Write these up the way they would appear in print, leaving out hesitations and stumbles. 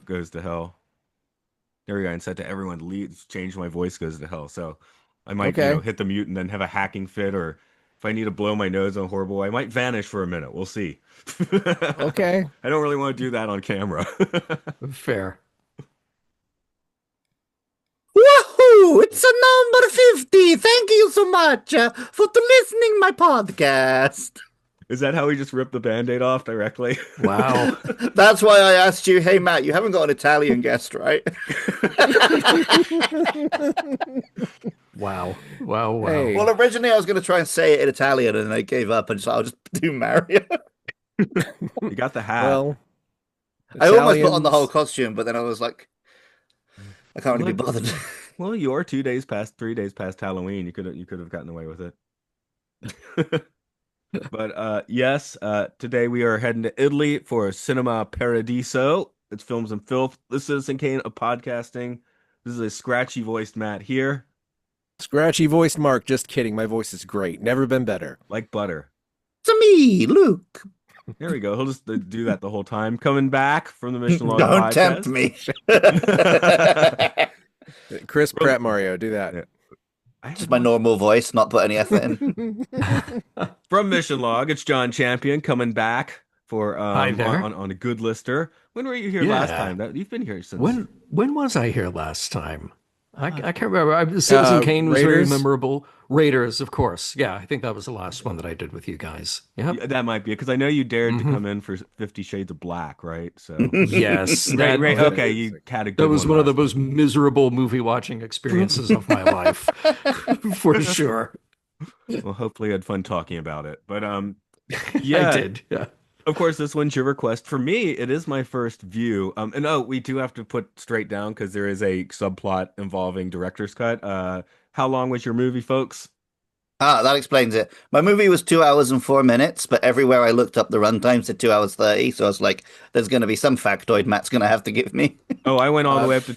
goes to hell. There we go. And said to everyone, leave, change my voice goes to hell. So I might, Okay. hit the mute and then have a hacking fit, or if I need to blow my nose on horrible, I might vanish for a minute. We'll see. Okay. I don't really want to do that on camera. Fair. Woohoo! It's a number 50. Thank you so much for listening my podcast. Is that how we just ripped the band-aid off directly? Wow. That's why I asked you, hey Matt, you haven't got an Italian guest, right? Wow. Wow. Wow. Hey. Well, originally I was going to try and say it in Italian, and I gave up, and so I'll just do Mario. You got the hat. Well, I almost put on the whole Italians. costume, but then I was like, I can't really be Well, bothered. well, you're 2 days past, 3 days past Halloween. You could have gotten away with it. But yes, today we are heading to Italy for Cinema Paradiso. It's Films and Filth. This is Citizen Kane of podcasting. This is a scratchy voiced Matt here, Scratchy voiced Mark. Just kidding. My voice is great. Never been better. like butter. To me, Luke. There we go. He'll just do that the whole time. Coming back from the Mission Log Don't tempt podcast. me. Chris Pratt Mario. Do that. Yeah. I Just haven't my watched- normal voice, not put any effort in. From Mission Log, it's John Champion coming back for Hi there. on a good lister. When were you here last Yeah. time? You've been here since. When was I here last time? I can't remember. Citizen Kane was very Raiders? memorable. Raiders, of course. Yeah, I think that was the last one that I did with you guys. Yep. Yeah, that might be because I know you dared to Mhm. come in for 50 Shades of Black, right? So Yes, right, right. that, Okay, you had a that good was one of the last most miserable movie watching experiences of my life, for sure. time. Well, hopefully you had fun talking about it. But I yeah, did. Yeah. of course, this one's your request. For me, it is my first view. And oh, we do have to put straight down because there is a subplot involving director's cut. How long was your movie, folks? Ah, that explains it. My movie was 2 hours and 4 minutes, but everywhere I looked up the runtime said 2 hours 30. So I was like, there's going to be some factoid Matt's going to have to give me. Oh, I went all the Uh, way up to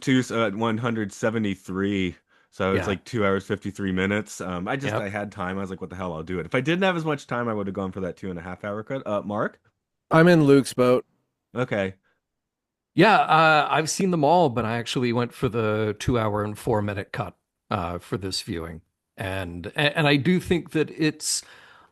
173. So it's Yeah. like 2 hours, 53 minutes. Yep. I had time. I was like, what the hell, I'll do it. If I didn't have as much time, I would have gone for that 2.5 hour cut. Mark? I'm in Luke's boat. Okay. Yeah, I've seen them all, but I actually went for the 2 hour and 4 minute cut for this viewing, and I do think that it's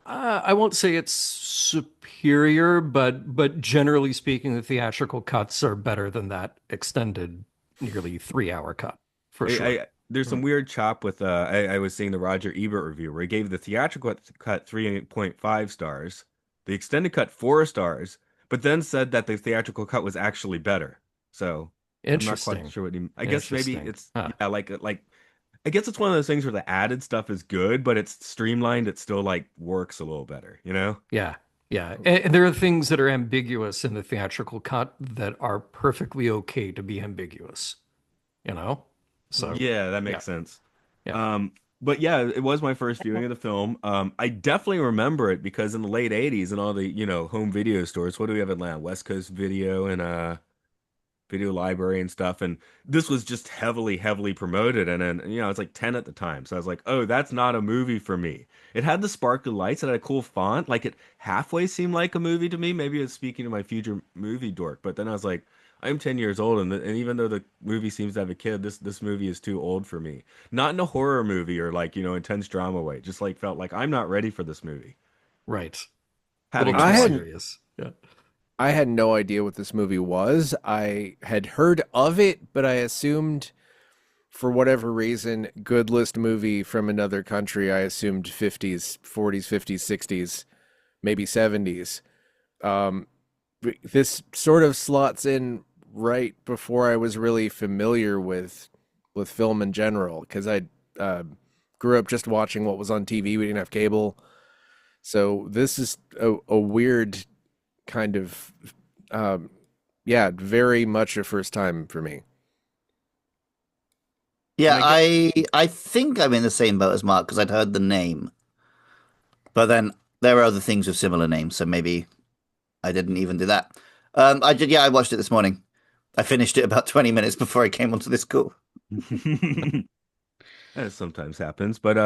I won't say it's superior, but generally speaking, the theatrical cuts are better than that extended nearly 3 hour cut for sure. There's some weird chop with I was seeing the Roger Ebert review where he gave the theatrical cut 3.5 stars, the extended cut 4 stars, but then said that the theatrical cut was actually better. So I'm not quite Interesting. sure what he. I guess maybe Interesting. it's Huh. yeah, like I guess it's one of those things where the added stuff is good, but it's streamlined. It still like works a little better, you know? Yeah. Yeah. And there are things that are ambiguous in the theatrical cut that are perfectly okay to be ambiguous, you know? So, Yeah, that yeah. makes sense. Yeah. But yeah, it was my first viewing of the film. I definitely remember it because in the late '80s and all the home video stores, what do we have in Atlanta? West Coast Video and Video Library and stuff. And this was just heavily promoted. And then it's like 10 at the time, so I was like, oh, that's not a movie for me. It had the sparkly lights, it had a cool font, like it halfway seemed like a movie to me. Maybe it's speaking to my future movie dork, but then I was like, I'm 10 years old, and even though the movie seems to have a kid, this movie is too old for me. Not in a horror movie or like, intense drama way. Just like felt like I'm not ready for this movie. Right. A Having little a too I fun. had serious. Yeah. I had no idea what this movie was. I had heard of it, but I assumed for whatever reason, good list movie from another country, I assumed 50s, 40s, 50s, 60s, maybe 70s. Um, this sort of slots in right before I was really familiar with film in general because I uh, grew up just watching what was on TV. We didn't have cable, so this is a weird kind of yeah, very much a first time for me. And yeah, I guess I think I'm in the same boat as Mark because I'd heard the name, but then there are other things with similar names, so maybe I didn't even do that. I did. Yeah, I watched it this morning. I finished it about 20 minutes before I came onto this call. that sometimes happens. But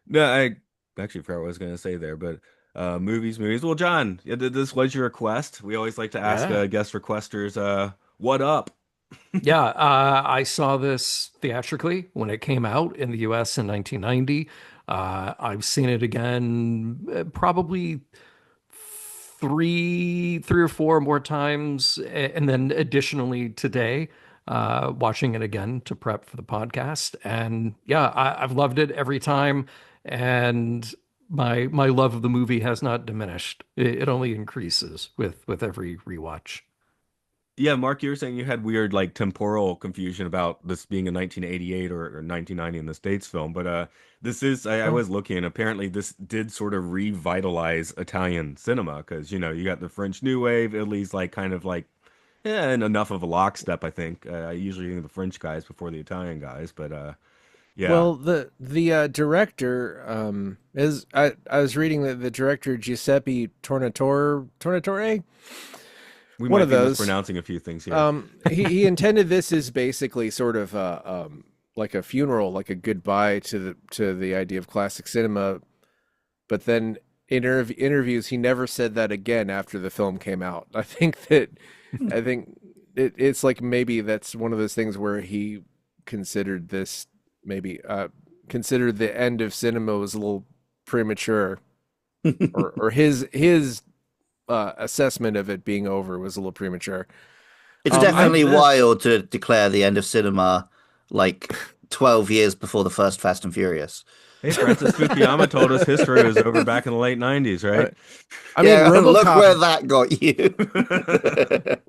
no, I actually forgot what I was gonna say there, but movies. Well, John, yeah, this was your request. We always like to ask Yeah. guest requesters, what up? Yeah, I saw this theatrically when it came out in the US in 1990. I've seen it again probably three or four more times, and then additionally today, watching it again to prep for the podcast. And yeah, I've loved it every time, and my love of the movie has not diminished. It only increases with every rewatch. Yeah, Mark, you were saying you had weird like temporal confusion about this being a 1988 or 1990 in the States film, but this is I Oh, was looking and apparently this did sort of revitalize Italian cinema because you got the French New Wave, Italy's like kind of like yeah, and enough of a lockstep, I think. I usually think of the French guys before the Italian guys, but yeah, Well, the director is I was reading that the director Giuseppe Tornatore, we one might of be those. mispronouncing a few things here. He intended this as basically sort of like a funeral, like a goodbye to the idea of classic cinema. But then in interviews, he never said that again after the film came out. I think it's like maybe that's one of those things where he considered this maybe considered the end of cinema was a little premature, or his assessment of it being over was a little premature. It's I definitely wild to declare the end of cinema like 12 years before the first Fast and Furious. Hey, Francis Fukuyama told us history was over back in the late 90s, I, right? I mean, Yeah, and look where RoboCop that got you.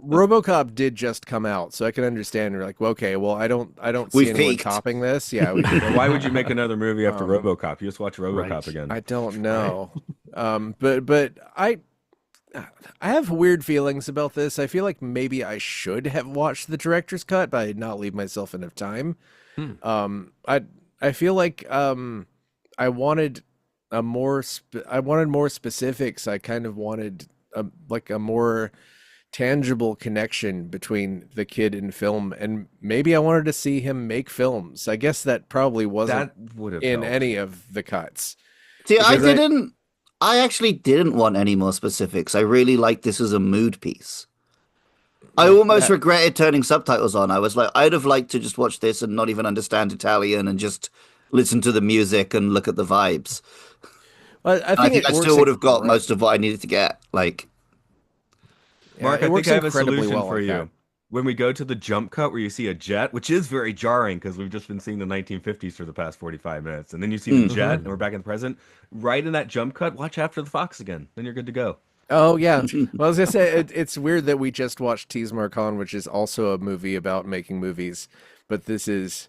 RoboCop did just come out, so I can understand. You're like, well, okay, well, I don't see We've anyone peaked. topping this. Yeah, we Well, why would you make another movie after um, RoboCop? You just watch RoboCop right. again. I don't Right. know. But I have weird feelings about this. I feel like maybe I should have watched the director's cut, but I did not leave myself enough time. Hmm. I feel like I wanted I wanted more specifics. I kind of wanted like a more tangible connection between the kid and film, and maybe I wanted to see him make films. I guess that probably wasn't That would have in helped. any of the cuts See, because I actually didn't want any more specifics. I really liked this as a mood piece. I almost that regretted turning subtitles on. I was like, I'd have liked to just watch this and not even understand Italian and just listen to the music and look at the vibes. I And I think think it I works still would have got incredible. most of what I needed to get. Like, Yeah, Mark, it I think works I have a incredibly solution well for like that. you. When we go to the jump cut where you see a jet, which is very jarring because we've just been seeing the 1950s for the past 45 minutes, and then you see the mm. jet Hmm. and we're back in the present, right in that jump cut, watch After the Fox again. Then you're good to go. Oh yeah. Well, I was gonna say it's weird that we just watched Tees Khan, which is also a movie about making movies, but this is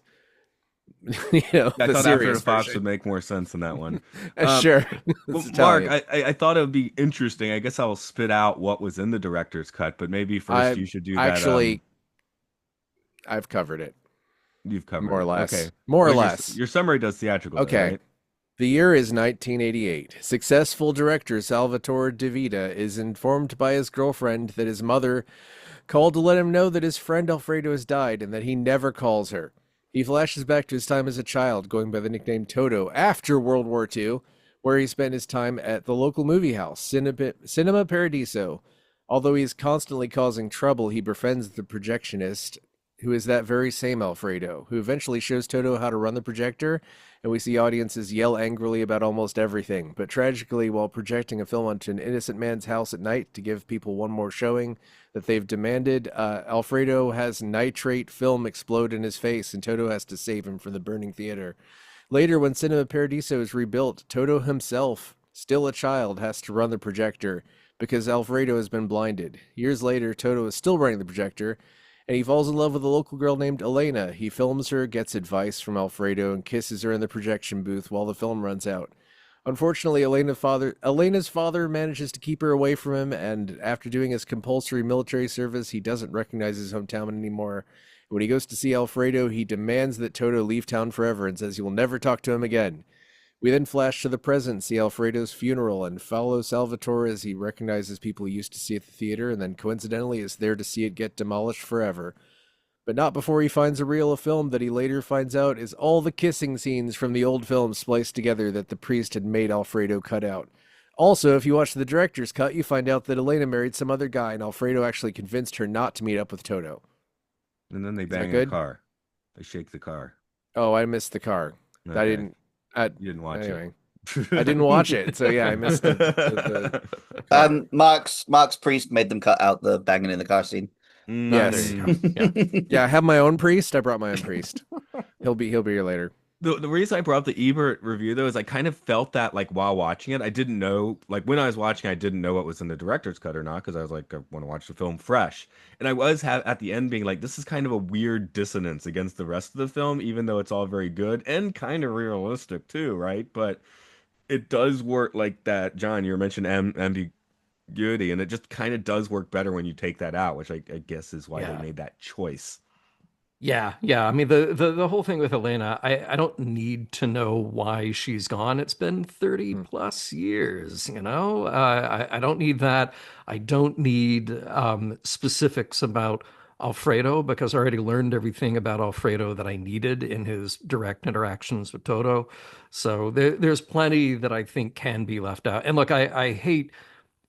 I the thought After the serious Fox version. would make more sense than that one. Um, Sure, well, it's Mark, Italian. I thought it would be interesting. I guess I will spit out what was in the director's cut, but maybe first I you should do that. actually I've covered it You've covered more or it. Okay. less. More or Well, less. your summary does theatrical though, Okay. right? The year is 1988. Successful director Salvatore De Vita is informed by his girlfriend that his mother called to let him know that his friend Alfredo has died and that he never calls her. He flashes back to his time as a child, going by the nickname Toto, after World War II, where he spent his time at the local movie house, Cinema Paradiso. Although he is constantly causing trouble, he befriends the projectionist, who is that very same Alfredo, who eventually shows Toto how to run the projector, and we see audiences yell angrily about almost everything. But tragically, while projecting a film onto an innocent man's house at night to give people one more showing that they've demanded, Alfredo has nitrate film explode in his face, and Toto has to save him from the burning theater. Later, when Cinema Paradiso is rebuilt, Toto himself, still a child, has to run the projector because Alfredo has been blinded. Years later, Toto is still running the projector, and he falls in love with a local girl named Elena. He films her, gets advice from Alfredo, and kisses her in the projection booth while the film runs out. Unfortunately, Elena's father manages to keep her away from him, and after doing his compulsory military service, he doesn't recognize his hometown anymore. When he goes to see Alfredo, he demands that Toto leave town forever and says he will never talk to him again. We then flash to the present, see Alfredo's funeral, and follow Salvatore as he recognizes people he used to see at the theater, and then coincidentally is there to see it get demolished forever. But not before he finds a reel of film that he later finds out is all the kissing scenes from the old film spliced together that the priest had made Alfredo cut out. Also, if you watch the director's cut, you find out that Elena married some other guy, and Alfredo actually convinced her not to meet up with Toto. And then they Is that bang in a good? car. They shake the car. Oh, I missed the car. I Okay. didn't. I You didn't watch it. anyway. I didn't watch it, so yeah, I missed the car. Mark's priest made them cut out the banging in the car scene. There you Yes. go. Yeah. Yeah, I have my own priest. I brought my own priest. He'll be here later. The reason I brought up the Ebert review though is I kind of felt that like while watching it, I didn't know like when I was watching, I didn't know what was in the director's cut or not because I was like I want to watch the film fresh, and I was at the end being like this is kind of a weird dissonance against the rest of the film, even though it's all very good and kind of realistic too, right? But it does work like that. John, you mentioned ambiguity, and it just kind of does work better when you take that out, which I guess is why they Yeah. made that choice. Yeah, yeah. I mean, the whole thing with Elena, I don't need to know why she's gone. It's been 30 Hmm. plus years, you know? I don't need that. I don't need specifics about Alfredo because I already learned everything about Alfredo that I needed in his direct interactions with Toto. So there's plenty that I think can be left out. And look, I hate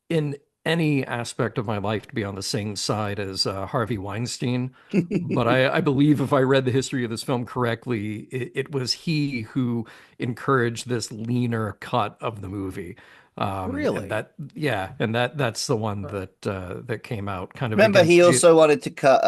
in any aspect of my life to be on the same side as Harvey Weinstein. But I believe if I read the history of this film correctly, it was he who encouraged this leaner cut of the movie. And Really? that, yeah, and that's the one that came out kind of Remember, he against G. also wanted to cut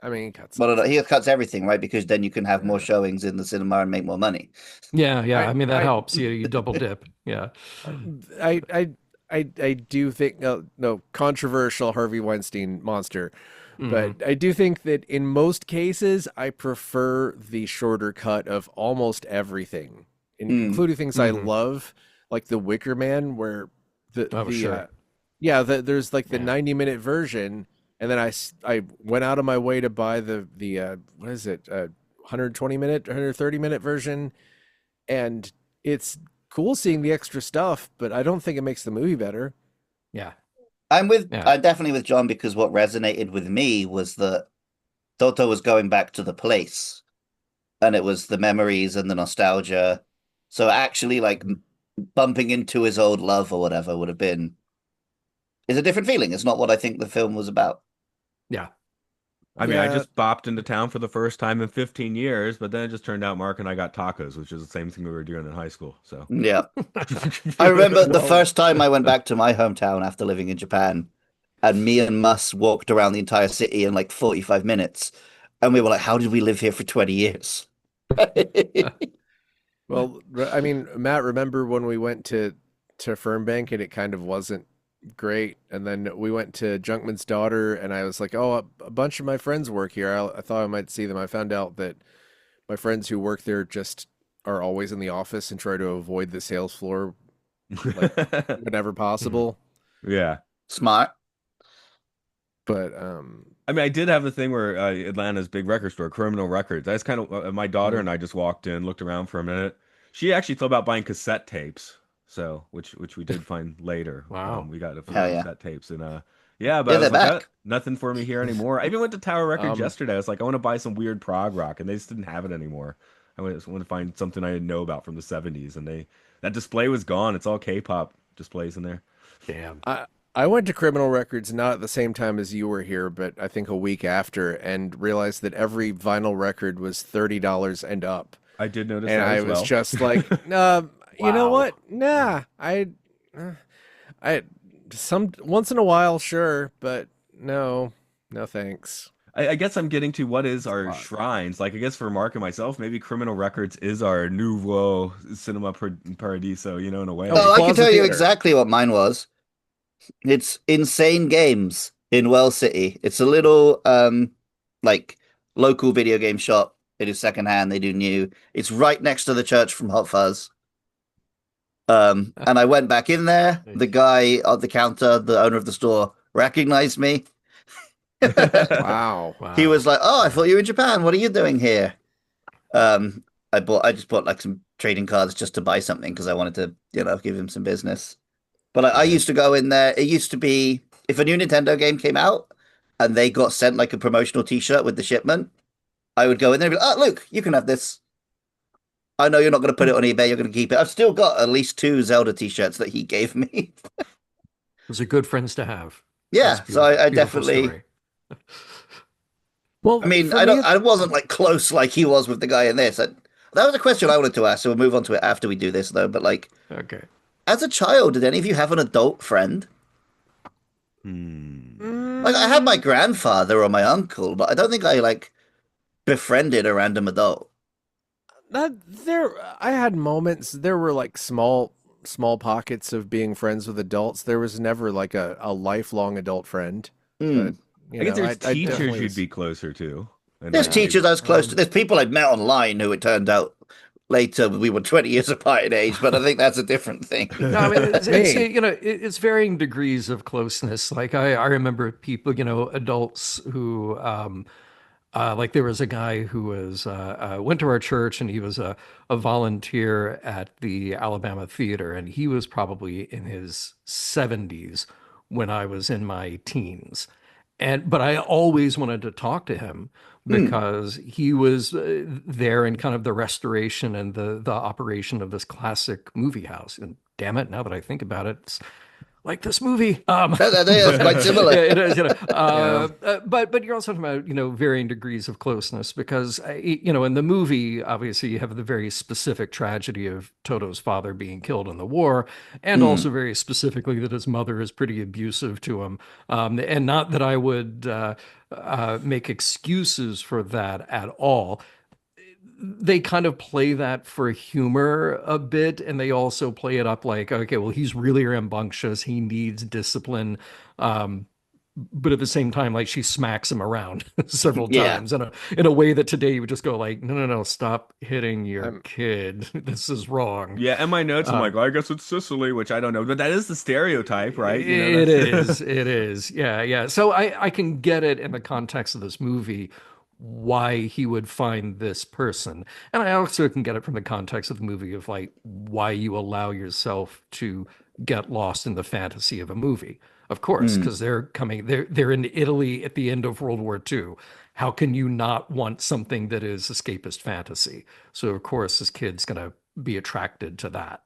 I mean, cut well, no, stuff. he cuts everything, right? Because then you can have more Yeah. showings in the cinema and make more money. Yeah, yeah. I I mean that I helps. You double dip. Yeah. I do think no controversial Harvey Weinstein monster, Hmm. but I do think that in most cases I prefer the shorter cut of almost everything, Mm. including things I Hmm. love, like The Wicker Man, where Oh, the sure. yeah there's like the Yeah. 90-minute version, and then I went out of my way to buy the what is it 120-minute 130-minute version, and it's cool seeing the extra stuff, but I don't think it makes the movie better. Yeah. I'm Yeah. definitely with John because what resonated with me was that Toto was going back to the place and it was the memories and the nostalgia. So actually like bumping into his old love or whatever would have been is a different feeling. It's not what I think the film was about. Yeah. I mean, I Yeah, just bopped into town for the first time in 15 years, but then it just turned out Mark and I got tacos, which is the same thing we were doing in high school. So, Yeah. I remember the well, first time I went back to my hometown after living in Japan, and me and Mus walked around the entire city in like 45 minutes. And we were like, how did we live here for 20 years? I mean, Matt, remember when we went to Fernbank and it kind of wasn't great, and then we went to Junkman's daughter, and I was like, oh, a bunch of my friends work here. I thought I might see them. I found out that my friends who work there just are always in the office and try to avoid the sales floor like whenever Mhm. possible. yeah. Smart. But I mean, I did have the thing where Atlanta's big record store, Criminal Records. That's kind of my daughter mhm. and I just walked in, looked around for a minute. She actually thought about buying cassette tapes, so which we did find later. Wow. We got a few Hell yeah. cassette tapes, and yeah, but Yeah, I they're was like, back. nothing for me here anymore. I even went to Tower Records um, yesterday. I was like, I want to buy some weird prog rock, and they just didn't have it anymore. Just want to find something I didn't know about from the '70s, and that display was gone. It's all K-pop displays in there. Damn. I I went to Criminal Records not at the same time as you were here, but I think a week after, and realized that every vinyl record was $30 and up. I did notice And that I as was well. just like, you know Wow. what? Nah, uh, I some once in a while, sure, but no, no thanks. I guess I'm getting to what is It's a our lot. shrines. Like, I guess for Mark and myself, maybe Criminal Records is our nouveau cinema paradiso, in a Oh, way. Oh, I can Plaza tell you Theater. exactly what mine was. It's Insane Games in Wells City. It's a little like local video game shop. They do secondhand, they do new. It's right next to the church from Hot Fuzz. And I went back in there. The Nice. guy at the counter, the owner of the store, recognized me. Wow. He Wow. was like, "Oh, I Yeah. thought you were in Japan. What are you doing here?" I just bought like some trading cards just to buy something because I wanted to, give him some business. But I Nice. used to go in there. It used to be if a new Nintendo game came out and they got sent like a promotional T-shirt with the shipment, I would go in there and be like, "Oh, Luke, you can have this. I know you're not going to put it on eBay. You're going to keep it. I've still got at least two Zelda T-shirts that he gave me." Those are good friends to have. That's Yeah, so beautiful. I Beautiful definitely story. I Well, mean, for me, I wasn't like close like he was with the guy in this. That was a question I wanted to ask, so we'll move on to it after we do this, though. But like, Okay. as a child, did any of you have an adult friend? Hmm. Like, I had my mm, grandfather or my uncle, but I don't think I like befriended a random adult. that there, I had moments. There were like small pockets of being friends with adults. There was never like a lifelong adult friend, but Hmm. I guess there's I teachers definitely you'd was. be closer to, and There's like maybe. teachers I was close to. Um, There's people I've met online who it turned out later we were 20 years apart in age, but I think that's a different thing. No, I mean it's Me. you know it's varying degrees of closeness. Like I remember people, adults who like there was a guy who was went to our church and he was a volunteer at the Alabama Theater and he was probably in his 70s when I was in my teens. And but I always wanted to talk to him Hmm. because he was there in kind of the restoration and the operation of this classic movie house. And damn it, now that I think about it, it's like this movie. That's But quite similar. yeah, it is, Yeah. but you're also talking about, varying degrees of closeness because, in the movie, obviously you have the very specific tragedy of Toto's father being killed in the war, and Hmm. also very specifically that his mother is pretty abusive to him. And not that I would make excuses for that at all. They kind of play that for humor a bit, and they also play it up like, okay, well, he's really rambunctious, he needs discipline. Um, but at the same time, like she smacks him around several Yeah. times in a way that today you would just go like, no, no, no, stop hitting your I'm kid. This is wrong. Yeah, in my notes, I'm like, Um, well, I guess it's Sicily, which I don't know, but that is the stereotype, right? it That's is, it is, yeah, yeah. So I can get it in the context of this movie why he would find this person. And I also can get it from the context of the movie of like why you allow yourself to get lost in the fantasy of a movie. Of course, Hmm. because they're in Italy at the end of World War II. How can you not want something that is escapist fantasy? So of course this kid's gonna be attracted to that.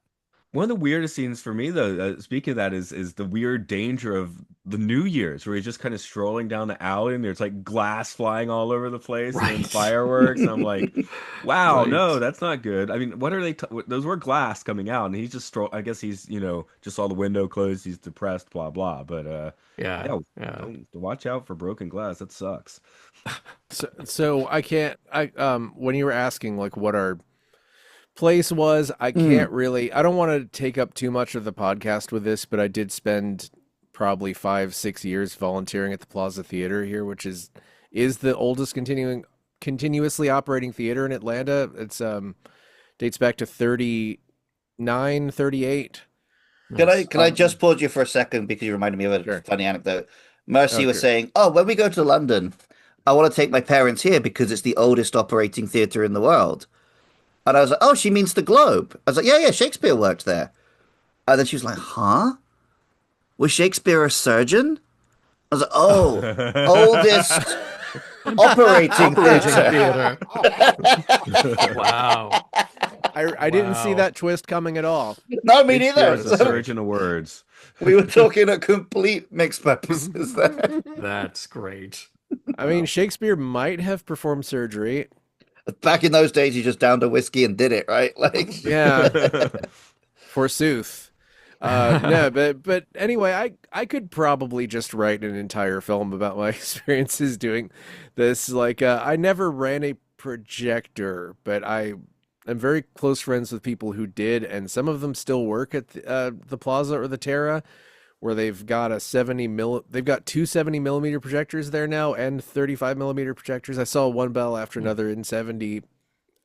one of the weirdest scenes for me, though. Speaking of that, is the weird danger of the New Year's, where he's just kind of strolling down the alley, and there's like glass flying all over the place, and then Right. fireworks. And I'm like, wow, no, Right. that's not good. I mean, what are they? Those were glass coming out, and he's just I guess he's just saw the window closed. He's depressed, blah blah. But Yeah. yeah, Yeah. don't watch out for broken glass. That sucks. so I can't. When you were asking like what our place was, I Hmm. can't really. I don't want to take up too much of the podcast with this, but I did spend probably 5 6 years volunteering at the Plaza Theater here, which is the oldest continuously operating theater in Atlanta. It's dates back to 39, 38. Nice. Can I just Um, pause you for a second because you reminded me of a sure. funny anecdote. Mercy was Okay. saying, "Oh, when we go to London, I want to take my parents here because it's the oldest operating theatre in the world." And I was like, "Oh, she means the Globe." I was like, "Yeah, yeah, Shakespeare worked there." And then she was like, "Huh? Was Shakespeare a surgeon?" I was like, "Oh, oldest operating Operating theatre." theater. Wow. I didn't see Wow. that twist coming at all. No, me Shakespeare neither. was a So surgeon of words. we were talking at complete mixed purposes there. That's great. I mean, Wow. Shakespeare might have performed surgery. Back in those days, you just downed a whiskey and did it, right? Like, Yeah, forsooth. No, but anyway, I could probably just write an entire film about my experiences doing this. Like, I never ran a projector, but I am very close friends with people who did, and some of them still work at the Plaza or the Terra, where they've got two 70 millimeter projectors there now and 35 millimeter projectors. I saw one bell after another in 70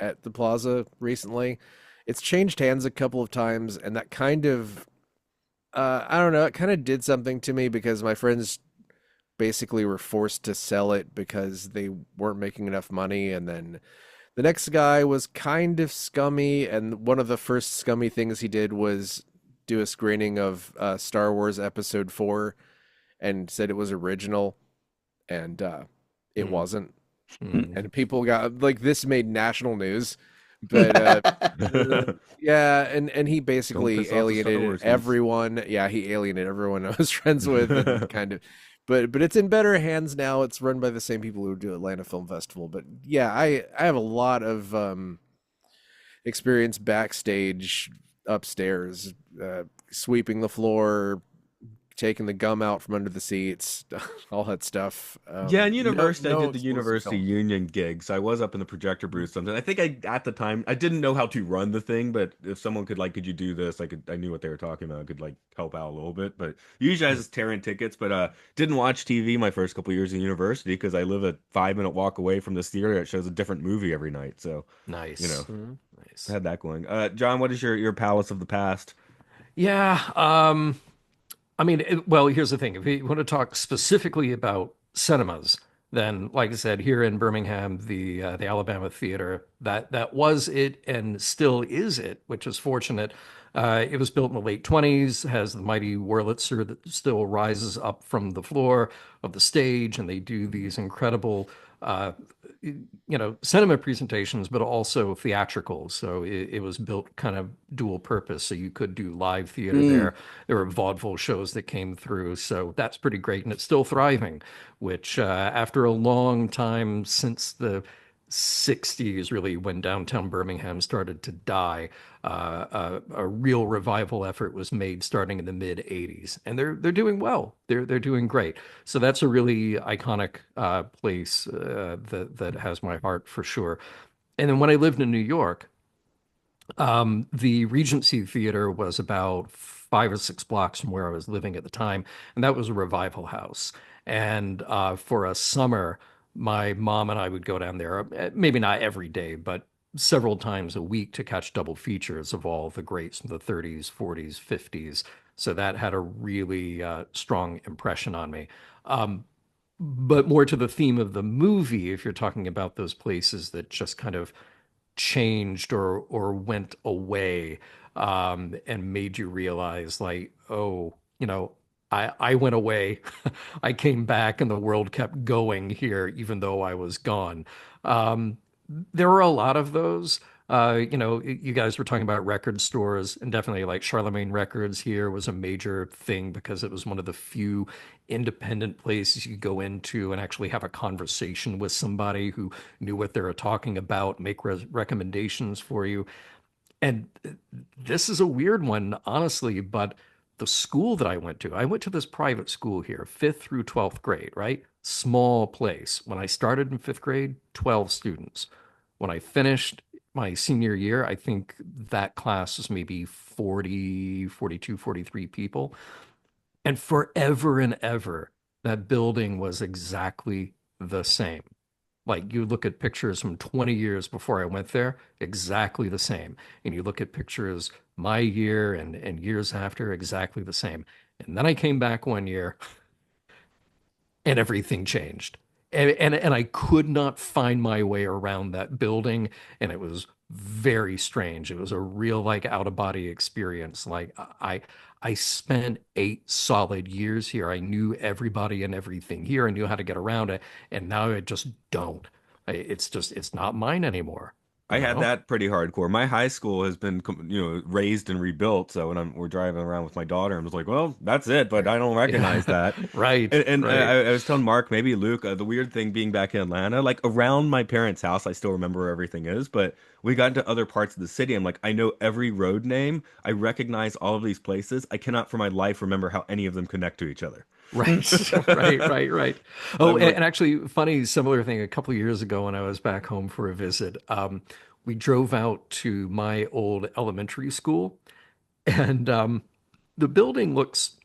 at the Plaza recently. It's changed hands a couple of times, and that kind of I don't know, it kind of did something to me because my friends basically were forced to sell it because they weren't making enough money, and then the next guy was kind of scummy, and one of the first scummy things he did was do a screening of Star Wars Episode 4 and said it was original, and it Hmm. wasn't. Hmm. And people got like this made national news, but yeah, and he Don't basically piss off the Star alienated Wars geeks. everyone. Yeah, he alienated everyone I was friends with and kind of but it's in better hands now. It's run by the same people who do Atlanta Film Festival. But yeah, I have a lot of experience backstage, upstairs, sweeping the floor, taking the gum out from under the seats, all that stuff. Yeah, in No, university, I no did the explosive university film. union gigs. I was up in the projector booth something. I think at the time I didn't know how to run the thing, but if someone could like, could you do this? I knew what they were talking about. I could like help out a little bit. But usually I was just tearing tickets, but didn't watch TV my first couple years in university because I live a 5 minute walk away from this theater that shows a different movie every night. So, you know, Nice. Mhm. I Nice. had that going. John, what is your palace of the past? Yeah. I mean, well, here's the thing. If you want to talk specifically about cinemas, then, like I said, here in Birmingham, the Alabama Theater, that was it and still is it, which is fortunate. It was built in the late 20s, has the mighty Wurlitzer that still rises up from the floor of the stage, and they do these incredible uh, cinema presentations, but also theatrical. So it was built kind of dual purpose. So you could do live theater Mm. there. There were vaudeville shows that came through. So that's pretty great. And it's still thriving, which after a long time since the 60s, really, when downtown Birmingham started to die, a real revival effort was made starting in the mid 80s, and they're doing well. They're doing great. So that's a really iconic place that has my heart for sure. And then when I lived in New York, the Regency Theater was about 5 or 6 blocks from where I was living at the time, and that was a revival house. And for a summer, my mom and I would go down there, maybe not every day, but several times a week to catch double features of all the greats from the 30s, 40s, 50s. So that had a really strong impression on me. Um, but more to the theme of the movie, if you're talking about those places that just kind of changed or went away, and made you realize like, oh, I went away, I came back, and the world kept going here, even though I was gone. Um, there were a lot of those. You guys were talking about record stores, and definitely like Charlemagne Records here was a major thing because it was one of the few independent places you could go into and actually have a conversation with somebody who knew what they were talking about, make recommendations for you. And this is a weird one, honestly, but the school that I went to this private school here, fifth through 12th grade, right? Small place. When I started in fifth grade, 12 students. When I finished my senior year, I think that class was maybe 40, 42, 43 people. And forever and ever, that building was exactly the same. Like you look at pictures from 20 years before I went there, exactly the same. And you look at pictures my year and years after, exactly the same. And then I came back one year and everything changed. And I could not find my way around that building, and it was very strange. It was a real like out of body experience. Like I spent 8 solid years here. I knew everybody and everything here. I knew how to get around it, and now I just don't. It's not mine anymore, I you had know? that pretty hardcore. My high school has been, raised and rebuilt. So when we're driving around with my daughter, I'm just like, well, that's it, but I don't recognize Yeah. that. Right, And right. I was telling Mark, maybe Luke, the weird thing being back in Atlanta, like around my parents' house, I still remember where everything is, but we got into other parts of the city. I'm like, I know every road name. I recognize all of these places. I cannot for my life remember how any of them connect to each other. Right, right, right, right. Oh, I'm and, like, and actually, funny, similar thing. A couple of years ago, when I was back home for a visit, we drove out to my old elementary school, and the building looks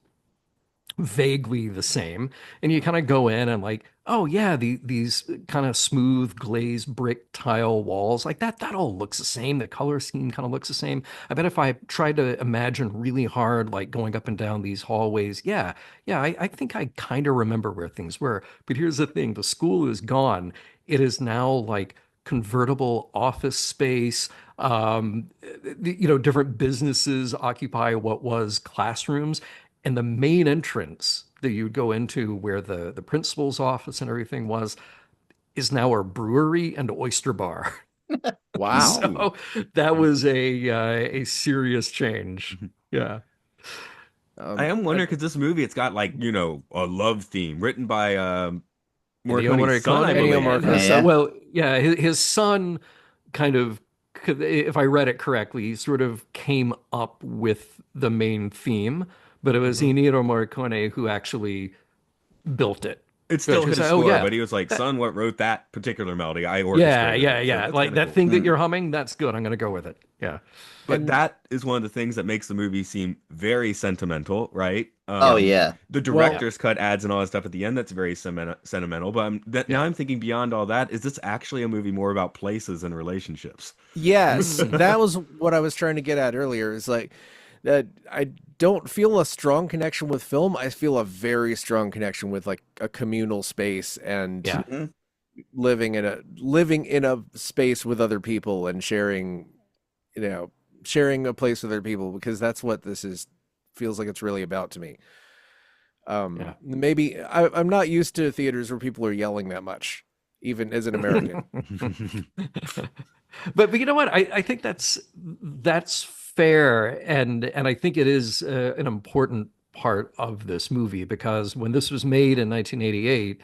vaguely the same. And you kind of go in and like, oh yeah, these kind of smooth glazed brick tile walls, like that all looks the same. The color scheme kind of looks the same. I bet if I tried to imagine really hard, like going up and down these hallways, yeah, I think I kind of remember where things were. But here's the thing, the school is gone. It is now like convertible office space. Different businesses occupy what was classrooms, and the main entrance that you would go into where the principal's office and everything was is now a brewery and oyster bar. Wow. ooh. So that was a serious change. Yeah. I am I, wondering because this movie, it's got like, a love theme written by Ennio Morricone's son, I Morricone Ennio believe. and Yeah, Morricone. his yeah. well, yeah, his son kind of, if I read it correctly, he sort of came up with the main theme, but it was Mhm. Ennio Morricone who actually built it. It's still Which is, his oh score, yeah, but he was like, that, son, what wrote that particular melody? I yeah, orchestrated yeah, it. So yeah, that's kind like of that cool. thing that Hmm. you're humming, that's good. I'm gonna go with it. Yeah, But And that is one of the things that makes the movie seem very sentimental, right? Oh yeah, yeah. The yeah. well, director's cut adds and all that stuff at the end that's very sentimental. But now Yeah. I'm thinking beyond all that, is this actually a movie more about places and relationships? yes, Mm. that was what I was trying to get at earlier. Is like that I don't feel a strong connection with film. I feel a very strong connection with like a communal space and Yeah. Hmm. living in a space with other people and sharing, you know, sharing a place with other people because that's what this is feels like it's really about to me. Yeah. Maybe I'm not used to theaters where people are yelling that much, even as an American. But you know what? I think that's fair, and I think it is an important part of this movie because when this was made in 1988,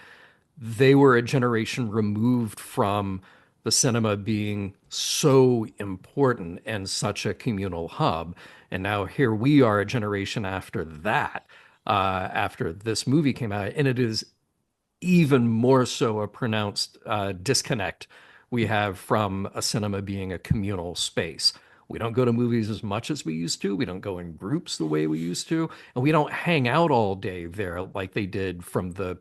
they were a generation removed from the cinema being so important and such a communal hub, and now here we are a generation after that, after this movie came out, and it is even more so a pronounced disconnect we have from a cinema being a communal space. We don't go to movies as much as we used to. We don't go in groups the way we used to. And we don't hang out all day there like they did from the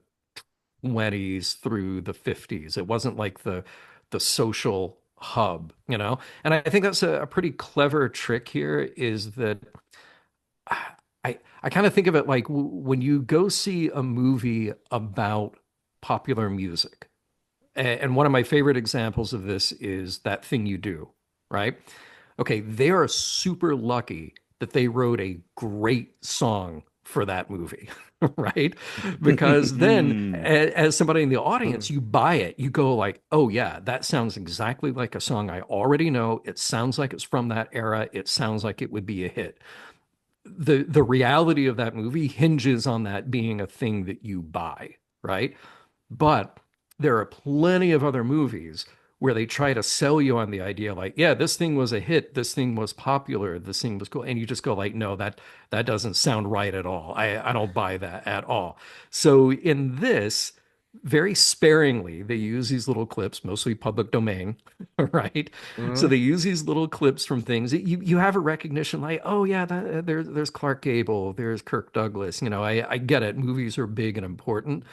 20s through the 50s. It wasn't like the social hub, you know? And I think that's a pretty clever trick here is that I kind of think of it like when you go see a movie about popular music. And one of my favorite examples of this is That Thing You Do, right? Okay, they are super lucky that they wrote a great song for that movie, right? Because then Hmm. as somebody in the audience, you buy it. You go like, "Oh yeah, that sounds exactly like a song I already know. It sounds like it's from that era. It sounds like it would be a hit." The reality of that movie hinges on that being a thing that you buy, right? But there are plenty of other movies where they try to sell you on the idea like, yeah, this thing was a hit, this thing was popular, this thing was cool. And you just go like, no, that doesn't sound right at all. I don't buy that at all. So in this, very sparingly, they use these little clips, mostly public domain, right? So Mhm. they use these little clips from things that you have a recognition like, oh yeah, there's Clark Gable, there's Kirk Douglas. You know, I get it. Movies are big and important,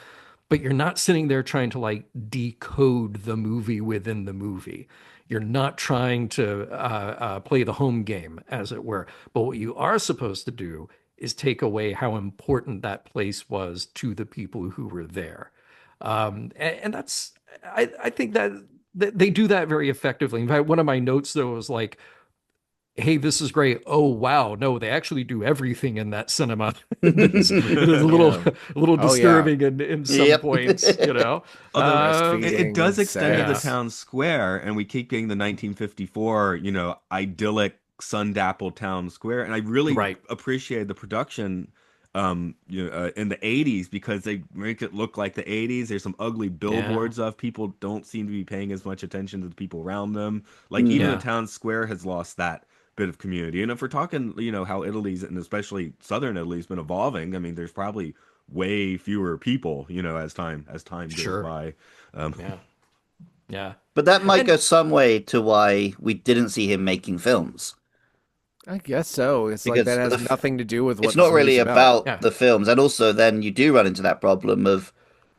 but you're not sitting there trying to like decode the movie within the movie. You're not trying to play the home game, as it were. But what you are supposed to do is take away how important that place was to the people who were there. And that's, I think that they do that very effectively. In fact, one of my notes though was like, hey, this is great. Oh wow, no, they actually do everything in that cinema. It is Yeah. a little Oh yeah. disturbing in some Yep. points, you know. Although it Breastfeeding, does extend to the Yeah, sex. town square, and we keep getting the 1954, idyllic sun-dappled town square, and I really right. appreciate the production, in the 80s because they make it look like the 80s. There's some ugly Yeah, billboards of people don't seem to be paying as much attention to the people around them. Like even the Mm. yeah, town square has lost that bit of community. And if we're talking, how Italy's and especially southern Italy's been evolving, I mean, there's probably way fewer people, as time goes sure. by. Yeah, yeah. But that might And go some way to why we didn't see him making films I guess so. It's like that because has nothing to do with it's what not this really movie's about. about yeah, the films. And also, then you do run into that problem of,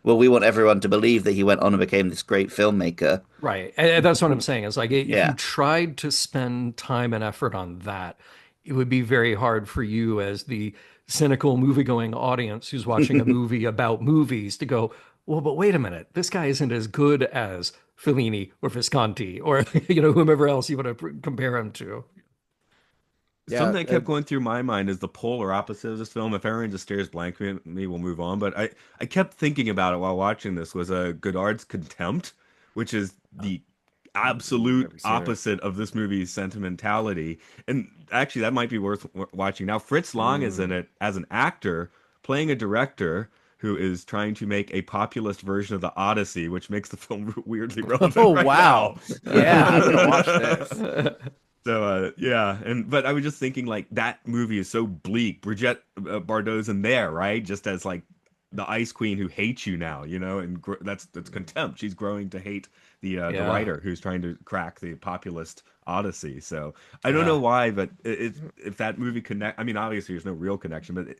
well, we want everyone to believe that he went on and became this great filmmaker. right. And that's what I'm saying. Is like if you Yeah. tried to spend time and effort on that, it would be very hard for you as the cynical movie-going audience who's watching a movie about movies to go, well, but wait a minute, this guy isn't as good as Fellini or Visconti or whomever else you want to compare him to. Yeah. Something that kept going through my mind is the polar opposite of this film. If everyone just stares blankly at me, we'll move on. But I kept thinking about it while watching this was a Godard's Contempt, which is the absolute Never seen it. opposite of this movie's sentimentality. And actually, that might be worth watching. Now, Fritz Lang is in Mm. it as an actor playing a director who is trying to make a populist version of the Odyssey, which makes the film weirdly Oh, relevant right now. wow. Yeah, I'm gonna watch this. So yeah, and but I was just thinking like that movie is so bleak. Brigitte Bardot's in there, right? Just as like the Ice Queen who hates you now, and that's contempt. She's growing to hate the Yeah. writer who's trying to crack the populist Odyssey. So I don't know Yeah. why, but if that movie connect, I mean, obviously there's no real connection, but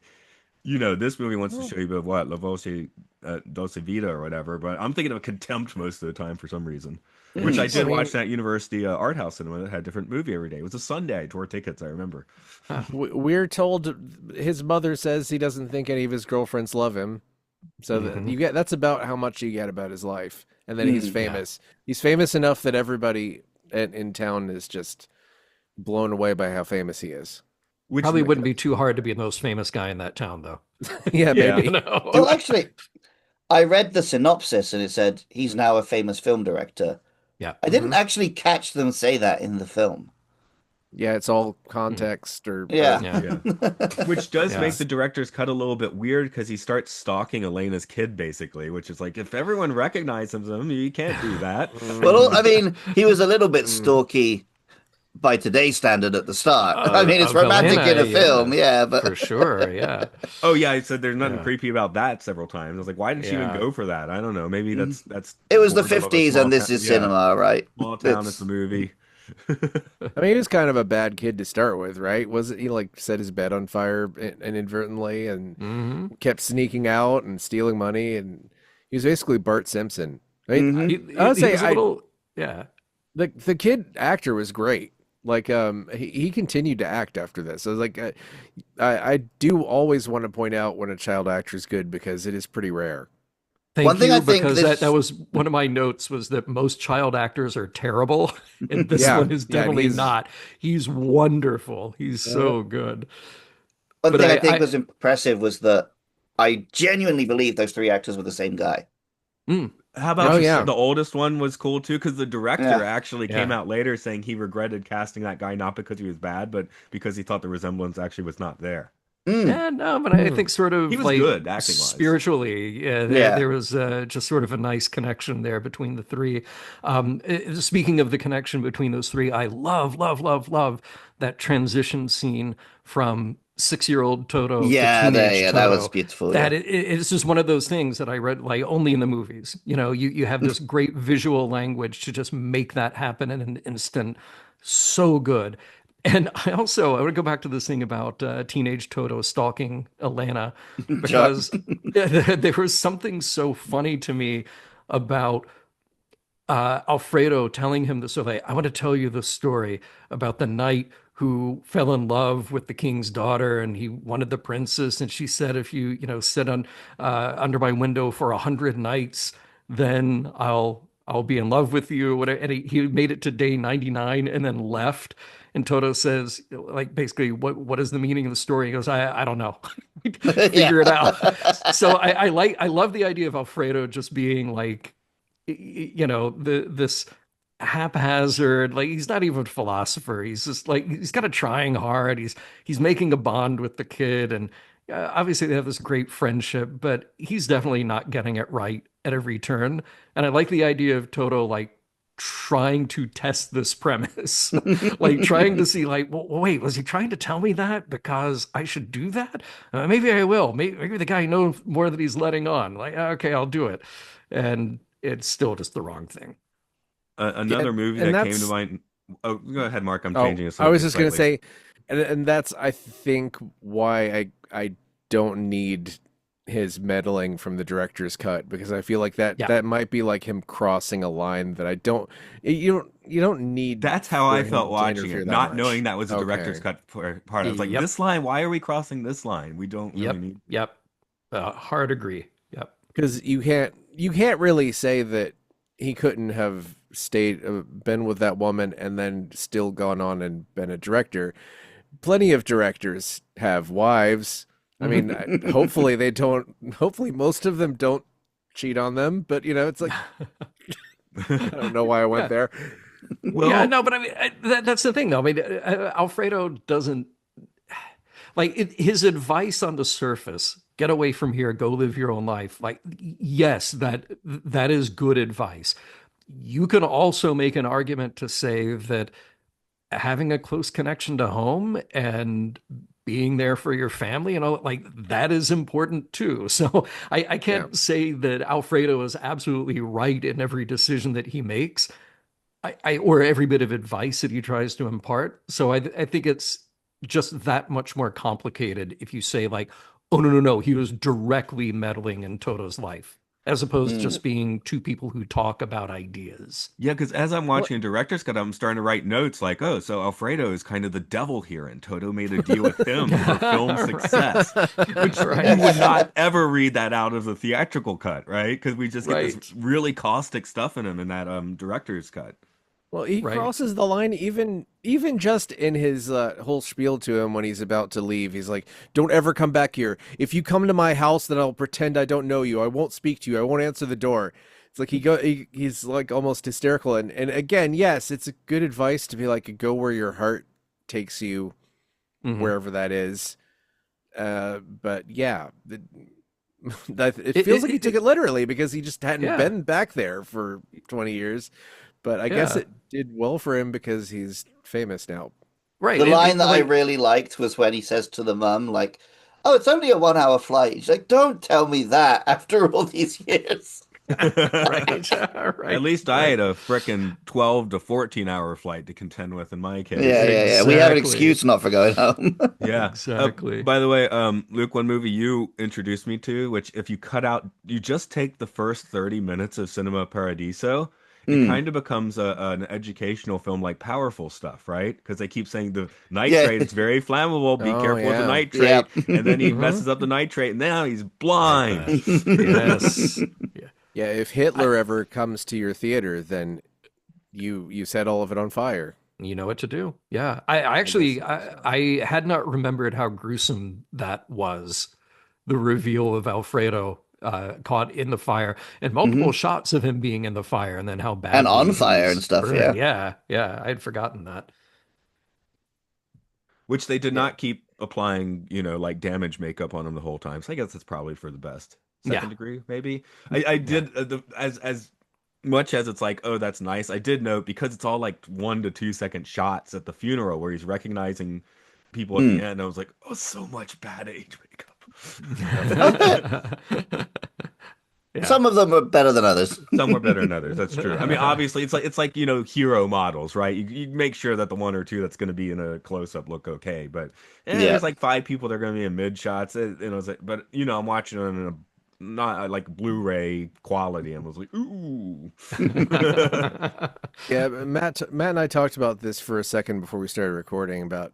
this movie wants to show you about what La Voce Dolce Vita or whatever. But I'm thinking of contempt most of the time for some reason. Which I I did mean, watch that university art house cinema that had a different movie every day. It was a Sunday. I tore tickets. I remember. we're told his mother says he doesn't think any of his girlfriends love him. So that Mhm. you get that's about how much you get about his life. And then he's Mm. Yeah. famous. He's famous enough that everybody in town is just blown away by how famous he is. Which Probably wouldn't be too hard to be the most famous guy in that town, though. Yeah, Yeah. You maybe. know? Well, actually, I read the synopsis and it said he's now a famous film director. Yeah. I didn't actually catch them say that in the film. Yeah, it's all Mm. context Yeah. Yeah. yeah, which does make Yes. the director's cut a little bit weird because he starts stalking Elena's kid basically, which is like if everyone recognizes him, you can't do that. Well, I Mm, mean, he was a little bit mm. stalky by today's standard at the start. I mean, it's Of romantic in Helena, a film, yeah. yeah, For but sure. Yeah. Oh yeah, I said there's nothing Yeah. creepy about that several times. I was like, why did she even Yeah. go for that? I don't know. Maybe that's it was the boredom of a 50s small and this town. is Yeah, cinema, right? small town. It's a It's movie. I mean, he was kind of a bad kid to start with, right? Wasn't he like set his bed on fire inadvertently and Hmm. kept sneaking out and stealing money, and he was basically Bart Simpson. I mean, hmm I would He say was a little, yeah. the kid actor was great. Like he continued to act after this. So like I do always want to point out when a child actor is good because it is pretty rare. One Thank thing I you, think because that this, was one of my notes was that most child actors are terrible, and this Yeah, one is yeah, and definitely not. He's wonderful. He's so good. one But thing I think I was impressive was that I genuinely believe those three actors were the same guy. mm, How about oh the yeah, the oldest one was cool too because the director Yeah. actually came yeah. out later saying he regretted casting that guy not because he was bad, but because he thought the resemblance actually was not there. Mm, Yeah, no, but I think sort He of was like good acting wise. spiritually, yeah, yeah. there was just sort of a nice connection there between the three. Speaking of the connection between those three, I love, love, love, love that transition scene from 6-year-old Toto to teenage Yeah, that was Toto. beautiful, yeah. That it's just one of those things that I read like only in the movies. You have this great visual language to just make that happen in an instant. So good. And I want to go back to this thing about teenage Toto stalking Elena Sure. because there was something so funny to me about Alfredo telling him this. So like, I want to tell you the story about the knight who fell in love with the king's daughter, and he wanted the princess, and she said, "If you sit on under my window for 100 nights, then I'll be in love with you." Whatever. And he made it to day 99 and then left. And Toto says, like, basically, what is the meaning of the story? He goes, I don't know. Yeah. Figure it out. So I love the idea of Alfredo just being like, this haphazard, like he's not even a philosopher. He's just like he's kind of trying hard. He's making a bond with the kid, and obviously they have this great friendship, but he's definitely not getting it right at every turn. And I like the idea of Toto like trying to test this premise, like trying to see like, well, wait, was he trying to tell me that because I should do that? Maybe I will. Maybe the guy knows more than he's letting on. Like, okay, I'll do it. And it's still just the wrong thing. yeah, Another movie and that came to that's mind. Oh, go ahead, Mark. I'm oh, changing the I was subject just gonna slightly. say, and that's I think why I don't need his meddling from the director's cut because I feel like that Yeah. that might be like him crossing a line that I don't you don't need That's how for I him felt to watching interfere it, that not much. knowing that was a director's Okay. cut part. I was like, Yep. this line, why are we crossing this line? We don't really Yep. need. Yep. Hard agree. Yep. Because you can't really say that he couldn't have stayed been with that woman and then still gone on and been a director. Plenty of directors have wives. I mean, hopefully they don't. Hopefully most of them don't cheat on them. But it's like I don't know why I went Yeah. there. Yeah, Well, no, but I mean, that's the thing, though. I mean, Alfredo doesn't like his advice on the surface: get away from here, go live your own life. Like, yes, that is good advice. You can also make an argument to say that having a close connection to home and being there for your family and all like that is important too. So I Yeah. can't say that Alfredo is absolutely right in every decision that he makes. Or every bit of advice that he tries to impart. So I think it's just that much more complicated if you say like, oh no, he was directly meddling in Toto's life, as opposed to Mm. just being two people who talk about ideas. yeah, because as I'm Well, watching a director's cut, I'm starting to write notes like, oh, so Alfredo is kind of the devil here, and Toto made a deal with him for film Right. success, which you would Right. not ever read that out of the theatrical cut, right? Because we just get this Right. really caustic stuff in him in that director's cut. well, he Right. crosses the line even just in his whole spiel to him when he's about to leave. He's like, "Don't ever come back here. If you come to my house, then I'll pretend I don't know you. I won't speak to you. I won't answer the door." It's like he's like almost hysterical. And again, yes, it's a good advice to be like, go where your heart takes you, Mhm. wherever that is. But yeah, it It, feels it, like he it, took it- it literally because he just hadn't yeah. been back there for 20 years. But I guess Yeah. it did well for him because he's famous now. Right. The line that I Like, really liked was when he says to the mum, like, "Oh, it's only a 1 hour flight." She's like, "Don't tell me that after all these years." right. At Right. least I Right. had a frickin' 12 to 14-hour flight to contend with in my Yeah, case. yeah, yeah. We have an Exactly. excuse not for going home. Yeah. Exactly. By the way, Luke, one movie you introduced me to, which if you cut out, you just take the first 30 minutes of Cinema Paradiso, it Mm. kind of becomes an educational film like Powerful Stuff, right? Because they keep saying the Yeah, nitrate is very flammable, be Oh careful with the yeah. yeah. nitrate, and then he Hmm. messes up the nitrate, and now he's I blind. bet. Yes. Yeah. Yeah, if I, Hitler ever comes to your theater, then you set all of it on fire. you know what to do. Yeah. I I guess actually, so. I had not remembered how gruesome that was. The reveal of Alfredo caught in the fire and multiple Hmm. shots of him being in the fire and then how And on badly he fire and was stuff. burned. Yeah. Yeah. Yeah. I had forgotten that. Which they did Yeah. not keep applying, like damage makeup on him the whole time. So I guess that's probably for the best. Yeah. Second degree, maybe. I Yeah. did as much as it's like, oh, that's nice. I did note because it's all like 1 to 2 second shots at the funeral where he's recognizing people at the Mm. end. I was like, oh, so much bad age A makeup. bit. Yeah. Some of them are better than others. Some were better than others. That's true. I mean, obviously, it's like hero models, right? You make sure that the one or two that's going to be in a close up look okay, but Yeah. there's like five people that are going to be in mid shots. It's like, but I'm watching it in a not like Blu-ray quality, and was like, ooh. Yeah, but Matt and I talked about this for a second before we started recording about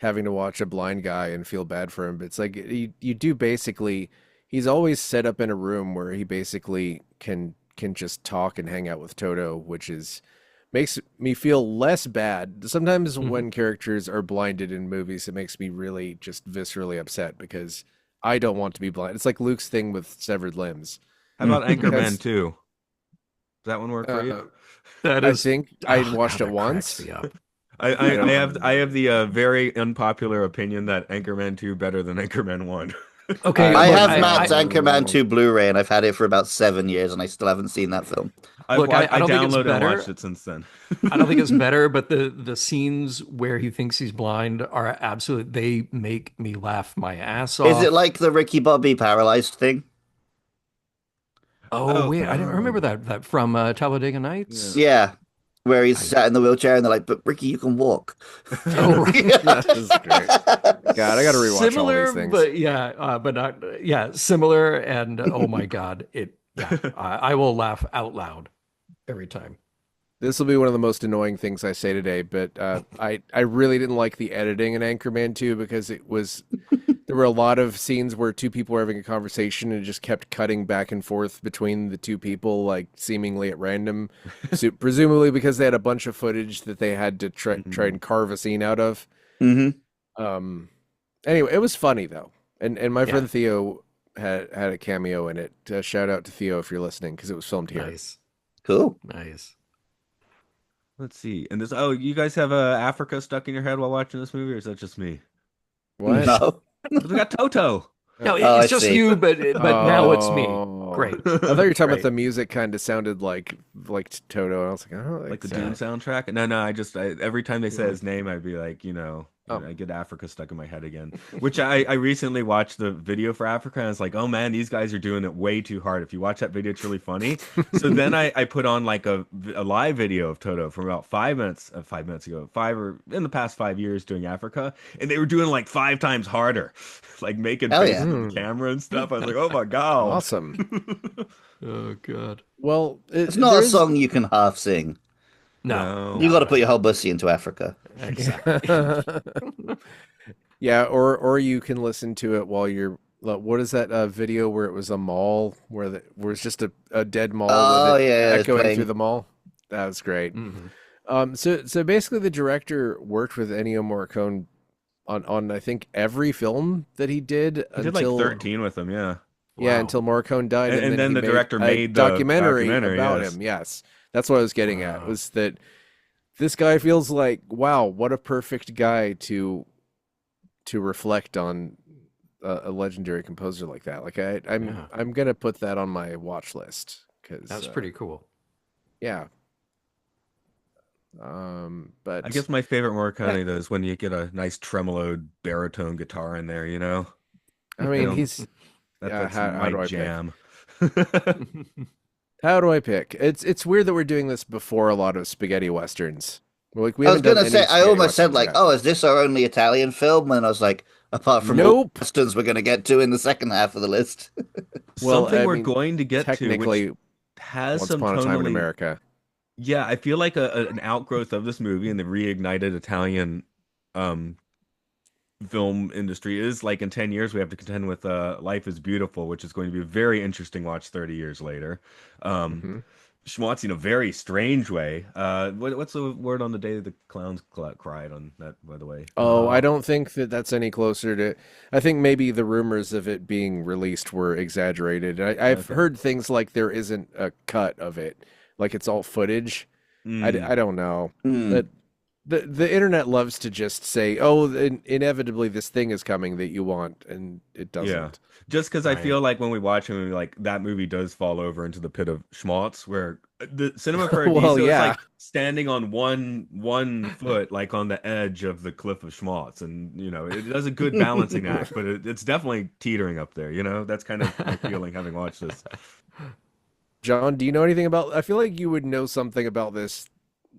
having to watch a blind guy and feel bad for him. But it's like you do basically he's always set up in a room where he basically can just talk and hang out with Toto, which is makes me feel less bad. Sometimes Mhm. when characters are blinded in movies, it makes me really just viscerally upset because I don't want to be blind. It's like Luke's thing with severed limbs. How about Anchorman That's 2? Does that one work for you? uh, That I is, think I oh watched God, it that cracks once. me up. I, I I, I don't have I have the very unpopular opinion that Anchorman 2 better than Anchorman 1. Okay, I look, have I, Matt's I Anchorman 2 Blu-ray, and I've had it for about 7 years, and I still haven't seen that film. I've look, watched, I I don't think it's downloaded and watched better. it since then. I don't think it's better, but the scenes where he thinks he's blind are absolute. They make me laugh my ass Is it off. like the Ricky Bobby paralyzed thing? Oh Oh, wait, I didn't remember that from Talladega yeah. Nights. Yeah, where he's I sat in the wheelchair, and they're like, "But Ricky, you can walk." oh right. That is great. God, I got to rewatch all Similar, these things. but yeah, but not yeah, similar. And oh my God, it yeah, I will laugh out loud every time. This will be one of the most annoying things I say today, but I really didn't like the editing in Anchorman 2 because there were a lot of scenes where two people were having a conversation and it just kept cutting back and forth between the two people, like seemingly at random, presumably because they had a bunch of footage that they had to try and carve a scene out of. Hmm. Um, anyway, it was funny though, and my Yeah, friend Theo had a cameo in it. Shout out to Theo if you're listening because it was filmed here. nice, Cool. nice. Let's see. And this, oh, you guys have Africa stuck in your head while watching this movie, or is that just me? What? No. Because we got Toto. No, Oh, I it's just see. you, but now it's me. Oh, Great, I thought you were talking about great. the music kind of sounded like Toto, and I was like, I don't Like think the Dune so. soundtrack? No, no, every time they say Mm. his name, I'd be like, Oh, I get Africa stuck in my head again. Which I recently watched the video for Africa, and I was like, oh man, these guys are doing it way too hard. If you watch that video, it's really funny. So then I put on like a live video of Toto from about 5 minutes, 5 minutes ago, five or in the past 5 years doing Africa, and they were doing like 5 times harder, like making Hell yeah. faces at the mm, camera and stuff. I was like, oh my God. awesome. Oh God, Well, It's not there a is. song you can half sing. no, No. You no, got to put no, your whole bussy into Africa. exactly. Yeah, or you can listen to it while you're. What is that video where it was a mall where it's just a dead mall with Oh it yeah, it's echoing through playing. the mall? That was great. Hmm. So basically, the director worked with Ennio Morricone on I think every film that he did He did like until 13 with them, yeah. yeah Wow. until Morricone died, and And then then he the made director a made the documentary documentary, about yes. him. Yes, that's what I was getting at. Wow. Was that this guy feels like wow, what a perfect guy to reflect on a legendary composer like that. Like Yeah, I'm gonna put that on my watch list because that's pretty cool. yeah. I But guess my favorite yeah, Morricone though is when you get a nice tremoloed baritone guitar in there, you know? I I mean don't he's that's how my do I pick? jam. How do I pick? It's weird that we're doing this before a lot of spaghetti westerns. Like we I was haven't done gonna say, any I spaghetti almost said westerns like, yet. "Oh, is this our only Italian film?" And I was like, apart from all the Nope. westerns we're gonna get to in the second half of the list. Well, Something I we're mean, going to get to, which technically, has Once some Upon a Time in tonally, America. yeah, I feel like an outgrowth of this movie and the reignited Italian um film industry is like in 10 years we have to contend with Life is Beautiful, which is going to be a very interesting watch 30 years later. Um Hmm. Schmaltz in a very strange way. What's the word on the day that the clowns cried on that, by the way? Oh, I don't think that that's any closer to. I think maybe the rumors of it being released were exaggerated. I've Okay. heard things like there isn't a cut of it, like it's all footage. I Mm, don't know. Hmm. But the internet loves to just say, "Oh, inevitably this thing is coming that you want," and it yeah. doesn't. Just because I Right. feel like when we watch a movie, like that movie does fall over into the pit of Schmaltz, where the Cinema Well, Paradiso is yeah. like standing on one foot, like on the edge of the cliff of Schmaltz, and it does a good balancing act, but it's definitely teetering up there. That's kind of my feeling having watched this. John, do you know anything about? I feel like you would know something about this,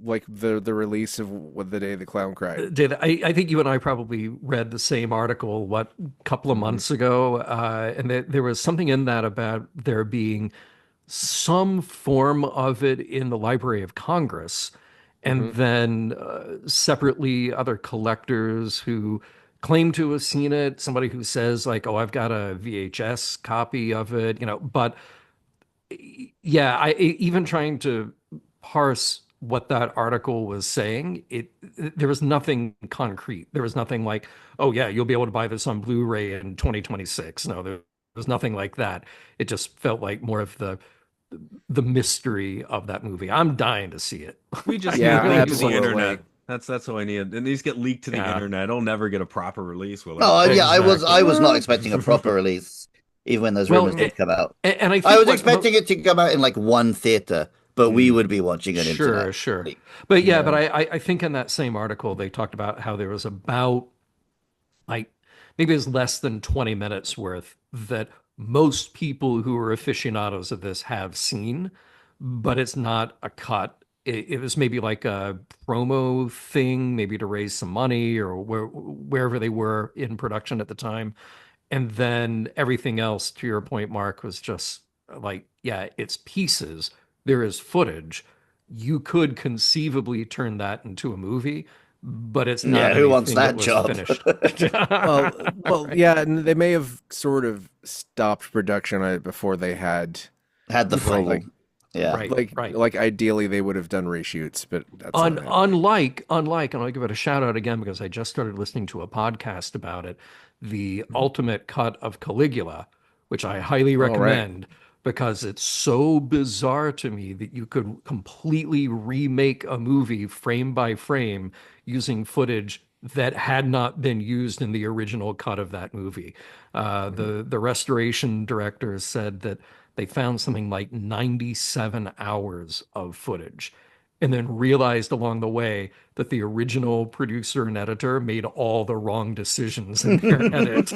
like the release of what the day the clown cried. David, I think you and I probably read the same article, what, couple of Hmm. months ago, and there was something in that about there being some form of it in the Library of Congress, and Hmm. then separately other collectors who claim to have seen it. Somebody who says like, "Oh, I've got a VHS copy of it," But yeah, even trying to parse what that article was saying, there was nothing concrete. There was nothing like, oh yeah, you'll be able to buy this on Blu-ray in 2026. No, there was nothing like that. It just felt like more of the mystery of that movie. I'm dying to see it. We just I need Yeah, it really leaked to the want to. absolutely. internet. That's what I need. It needs to get leaked to the Yeah, internet. It'll never get a proper release, will it? No, yeah, I exactly. was not Uh, expecting a proper release, even when those Well, rumors did come out. and I I think was what expecting it to come out in like one theater, but we Mm. would be watching an sure, internet sure. leak. But yeah, but yeah. I think in that same article they talked about how there was about like maybe it's less than 20 minutes worth that most people who are aficionados of this have seen, but it's not a cut. It was maybe like a promo thing, maybe to raise some money or wherever they were in production at the time. And then everything else, to your point, Mark, was just like, yeah, it's pieces. There is footage. You could conceivably turn that into a movie, but it's not Yeah, who wants anything that that was job? finished. Well, Right. yeah, and they may have sort of stopped production on it before they had, Had the before Right. full, like yeah. Right. like Right. like ideally they would have done reshoots, but that's not happening. Unlike, and I'll give it a shout out again because I just started listening to a podcast about it, the Mhm. ultimate cut of Caligula, which I highly All right. recommend. because it's so bizarre to me that you could completely remake a movie frame by frame using footage that had not been used in the original cut of that movie. The restoration directors said that they found something like 97 hours of footage and then realized along the way that the original producer and editor made all the wrong decisions in their edit.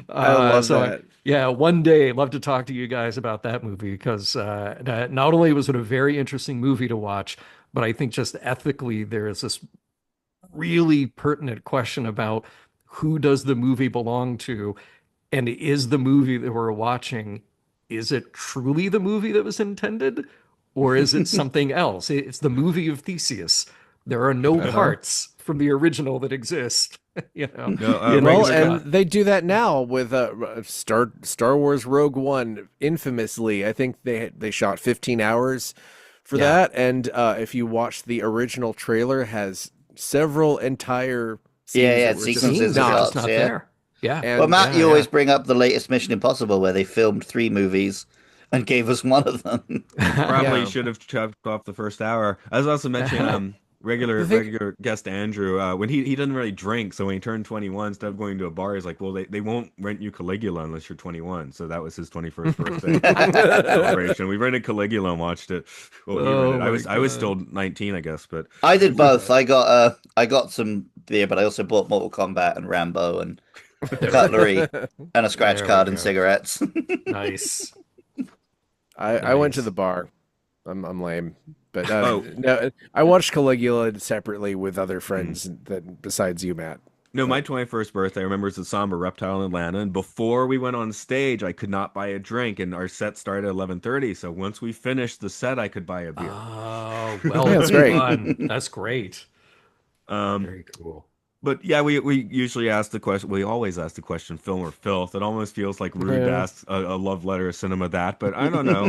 I love So, that. yeah, one day I'd love to talk to you guys about that movie because not only was it a very interesting movie to watch, but I think just ethically there is this really pertinent question about who does the movie belong to, and is the movie that we're watching, is it truly the movie that was intended, or is it something else? It's the movie of Theseus. There are no Uh-huh. parts from the original that exist, No, in Well, this regular. and cut. they do that now with Star Wars Rogue One. Infamously, I think they shot 15 hours for Yeah. that, and if you watch the original trailer, has several entire Yeah, scenes yeah, that were just sequences of Scenes not. just shots, not yeah. there. Yeah. Well, And Matt, Yeah. you Yeah. always bring up the latest Mission Impossible where they filmed 3 movies and gave us one of them. Probably yeah, should have chopped off the first hour. I was also mentioning the regular thing. regular guest Andrew when he doesn't really drink, so when he turned 21, instead of going to a bar, he's like, well, they won't rent you Caligula unless you're 21. So that was his 21st birthday celebration. We rented Caligula and watched it. Well, he Oh rented. I my was still God. 19, I guess, but I did both. I got some beer, but I also bought Mortal Kombat and Rambo and There we go. cutlery and a scratch There we card and go. cigarettes. Nice. I went to the Nice. bar. I'm lame, but oh no, I watched Caligula separately with other mm. friends that besides you, Matt. No, my But 21st birthday, I remember it's a Somber Reptile in Atlanta, and before we went on stage, I could not buy a drink, and our set started at 11:30. So once we finished the set, I could buy a beer. Oh, yeah, well that's great. done. That's great. Um, Very cool. But yeah, we usually ask the question. We always ask the question, film or filth. It almost feels like rude to Yeah. ask a love letter of cinema that. But I don't know.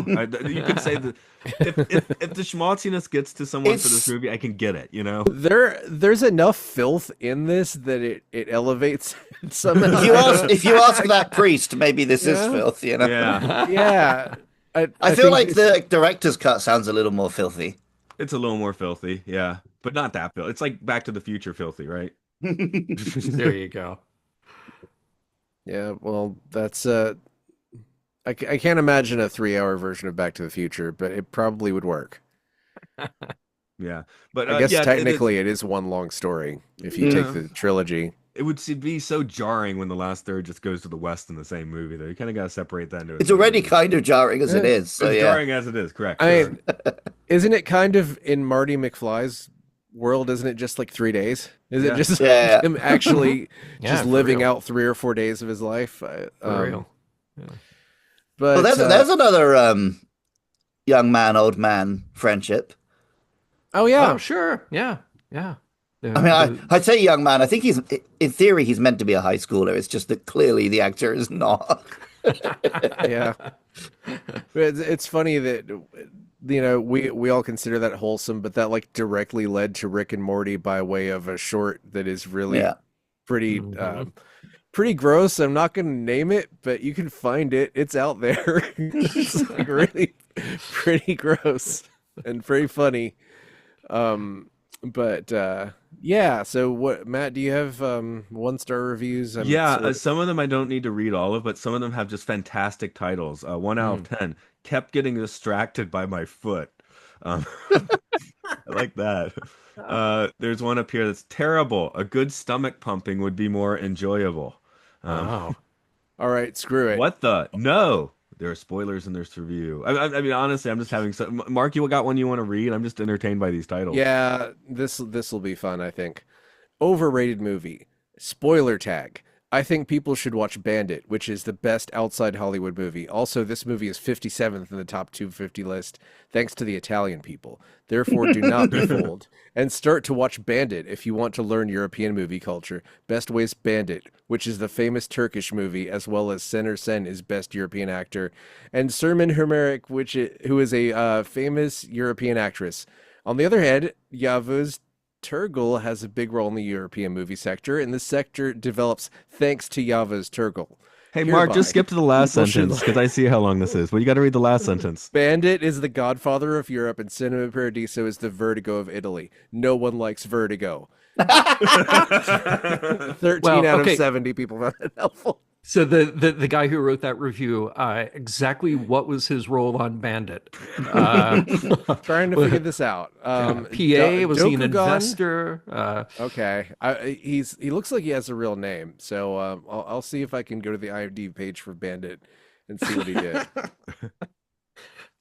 You could say that if the schmaltziness gets to someone for this It's movie, I can get it. You know. There's enough filth in this that it elevates it somehow. if you ask that priest, maybe this is Yeah. filth, you know. Yeah, Yeah, I I feel think like the director's cut sounds a little more filthy. it's a little more filthy. Yeah, but not that filthy. It's like Back to the Future filthy, right? There you go. yeah. Well, that's I can't imagine a 3 hour version of Back to the Future, but it probably would work. Yeah, but I guess yeah, technically it is one long story if you take yeah. the trilogy. It would be so jarring when the last third just goes to the west in the same movie, though. You kind of got to separate that into its It's own already movie. kind of jarring as it Yeah. is, so As yeah. jarring as it is, correct. I Sure. mean, isn't it kind of in Marty McFly's world? Isn't it just like 3 days? Is Yeah. it just Yeah. him actually Yeah, just for living real. out 3 or 4 days of his life? For real. Yeah. Well, But there's another young man, old man friendship. oh Oh, yeah, sure. Yeah. Yeah. I mean, The, I'd say young man. I think in theory, he's meant to be a high schooler. It's just that clearly the actor is not. yeah. It's funny that we all consider that wholesome, but that like directly led to Rick and Morty by way of a short that is really Yeah. pretty Mhm. pretty gross. I'm not going to name it, but you can find it. It's out there. It's like really pretty gross and pretty funny. But yeah. So what, Matt? Do you have 1 star reviews? I'm Yeah, sort of- some of them I don't need to read all of, but some of them have just fantastic titles. 1 out of 10. Kept getting distracted by my foot. Um, I like that. There's one up here that's terrible. A good stomach pumping would be more enjoyable. Wow. All right, screw it. What the? No. There are spoilers in this review. I mean, honestly, I'm just having some. Mark, you got one you want to read? I'm just entertained by these titles. Yeah, this will be fun, I think. Overrated movie. Spoiler tag. I think people should watch Bandit, which is the best outside Hollywood movie. Also, this movie is 57th in the top 250 list, thanks to the Italian people. Therefore, do not be fooled. And start to watch Bandit if you want to learn European movie culture. Best Ways Bandit, which is the famous Turkish movie, as well as Sener Sen is best European actor, and Sermin Hermerich, who is a famous European actress. On the other hand, Yavuz Turgle has a big role in the European movie sector, and this sector develops thanks to Yavuz Turgle. Hey, Mark, just Hereby, skip to the last people should sentence because I see how long this is. But you got to read the last sentence. Bandit is the godfather of Europe, and Cinema Paradiso is the Vertigo of Italy. No one likes Vertigo. 13 Well, out of okay. 70 people found it helpful. So the guy who wrote that review, exactly what was his role on Bandit? Trying to figure this out. PA, was he an Dokugan? investor? Okay, he looks like he has a real name, so I'll see if I can go to the IMDb page for Bandit and see what he did.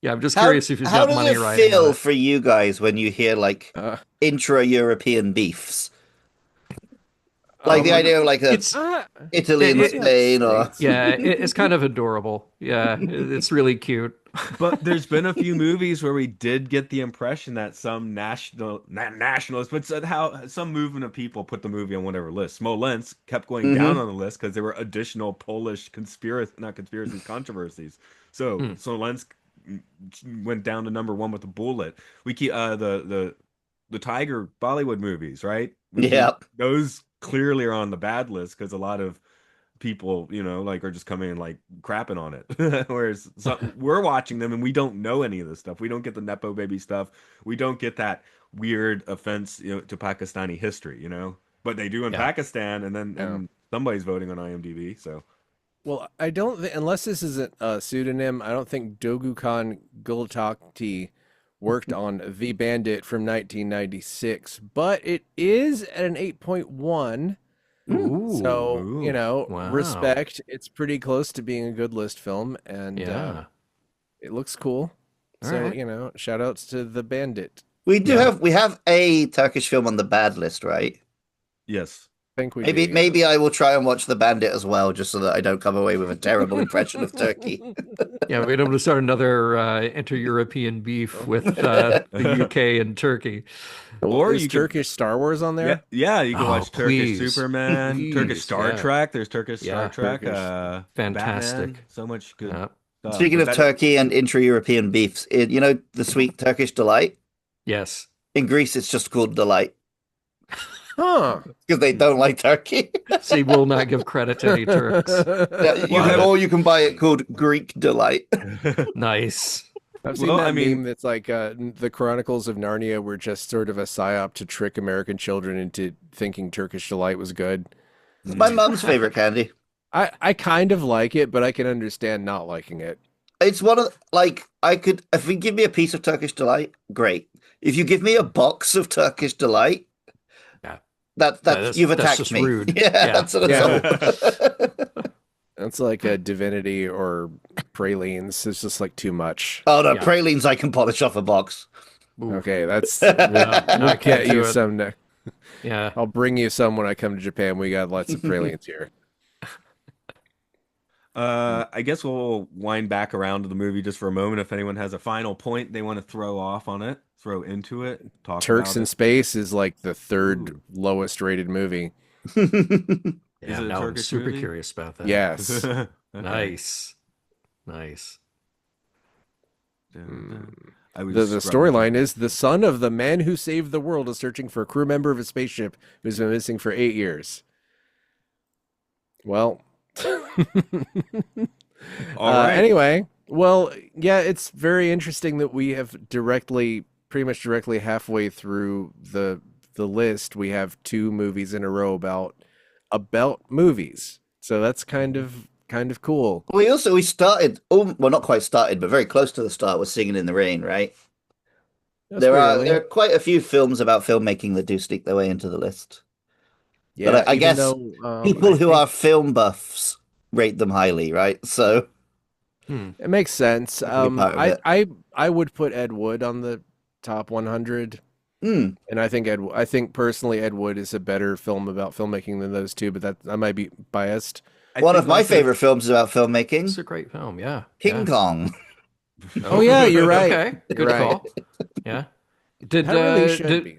Yeah, I'm just curious if he's how got does money it riding feel on it. for you guys when you hear like intra-European beefs? Like the idea of like a It's Italy and it- Spain, or yeah, it's kind of adorable. Yeah, it's really cute. But there's been a few movies where we did get the impression that some not nationalists, but how some movement of people put the movie on whatever list. Smolensk kept going down on the list because there were additional Polish controversies. So Smolensk went down to number one with a bullet. We keep the Tiger Bollywood movies, right? yeah. Those clearly are on the bad list because a lot of people, like are just coming and like crapping on it. Whereas we're watching them and we don't know any of this stuff. We don't get the Nepo baby stuff. We don't get that weird offense, to Pakistani history, but they do in Yeah. Pakistan, and then and somebody's voting on IMDb. So Well, I don't unless this is a pseudonym. I don't think Dogukan Gultakti worked on The Bandit from 1996, but it is at an 8.1. Ooh, So, wow. respect. It's pretty close to being a good list film, and Yeah. it looks cool. All So, right. shout outs to The Bandit. We have a Turkish film on the bad list, right? yes. I think we Maybe do, maybe I will try and watch The Bandit as well, just so that I don't come away with a terrible impression of Turkey. Yeah, we don't want to start another inter-European beef with the UK and Turkey. Or Is you could- Turkish Star Wars on there? Yeah, you can Oh, watch Turkish please. Superman, Please, Turkish Star yeah. Trek. There's Turkish Star Yeah, Trek. Turkish. Fantastic. Batman, so much good Yeah. stuff. Speaking But of Turkey and intra-European beefs, the sweet Turkish delight? Yes. In Greece, it's just called delight Huh. because they don't like turkey. So he will not give credit to any Turks. Or you can buy it called Greek delight. Nice. I've seen Well, that I mean- meme that's like the Chronicles of Narnia were just sort of a psyop to trick American children into thinking Turkish delight was good. It's my mum's favorite candy. I kind of like it, but I can understand not liking it. It's one of if you give me a piece of Turkish delight, great. If you give me a box of Turkish delight, Yeah. that's you've that's attacked just me. rude. Yeah, Yeah. that's what it's all. That's like a divinity or pralines. It's just like too much. Oh no, Yeah. pralines I can polish off a box. Ooh. Okay, that's Yeah, we'll I can't get do you it. some. Yeah. I'll bring you some when I come to Japan. We got lots of pralines here. I guess we'll wind back around to the movie just for a moment. If anyone has a final point they want to throw off on it, throw into it, talk Turks about in it. Space is like the third lowest rated movie. Yeah, Is it a now I'm Turkish super movie? curious about that. Yes. Okay. Nice. Nice. I was The scrubbing storyline through is the son of the man who saved the world is searching for a crew member of a spaceship who's been missing for 8 years. Well, All right. anyway, well, yeah, it's very interesting that we have pretty much directly halfway through the list, we have 2 movies in a row about movies. So that's kind of cool. We started not quite started, but very close to the start with Singing in the Rain, right? That's There pretty are early. quite a few films about filmmaking that do sneak their way into the list. Yeah, but I even guess though, People I who think are film buffs rate them highly, right? So it makes sense. That could be part of it. I would put Ed Wood on the top 100. mm, And I think personally Ed Wood is a better film about filmmaking than those two, but I might be biased. I one think of my also- favorite films is about It's filmmaking, a great film. Yeah. King Yeah. Kong. Oh yeah, you're right. Okay. Good Right. call. Yeah. Did That really should be.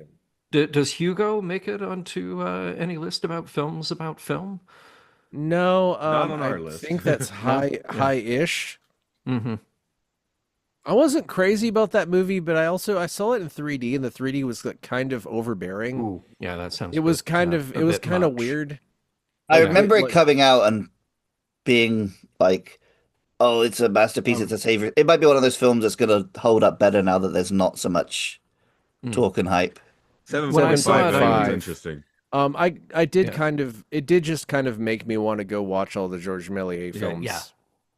does Hugo make it onto any list about films about film? No, Not on our I list. think that's high-ish. Mm-hmm. I wasn't crazy about that movie, but I saw it in 3D, and the 3D was like kind of overbearing. Ooh, yeah, that sounds. It was a bit, kind of a bit much. I Yeah. remember it Like- coming out and being like, oh, it's a masterpiece, it's Um, a savior. It might be one of those films that's going to hold up better now that there's not so much Mm. talk and hype. When I $7.5 saw it, million was I 7.5. interesting. I did yeah, kind of it did just kind of make me want to go watch all the Georges Méliès yeah, films,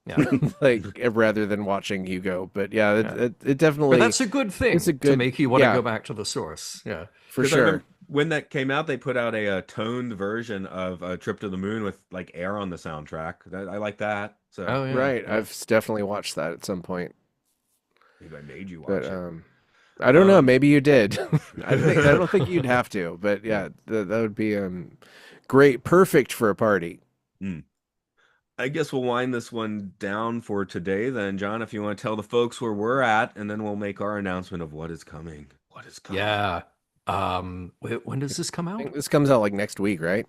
yeah, like rather than watching Hugo. But yeah, yeah. it But definitely that's a good it's a thing to good make you want to yeah go back to the source. Yeah. for Because I sure. remember when that came out, they put out a toned version of Trip to the Moon with like Air on the soundtrack. I like that. So Oh yeah, Right, yeah. I've definitely watched that at some point, maybe I made you but watch it. I don't know. Um, Maybe you did. I don't think you'd have to, but yeah. yeah, that would be great, perfect for a party. Hmm. I guess we'll wind this one down for today then, John, if you want to tell the folks where we're at, and then we'll make our announcement of what is coming. What is coming? Yeah. When does this come I out? think this comes out like next week, right?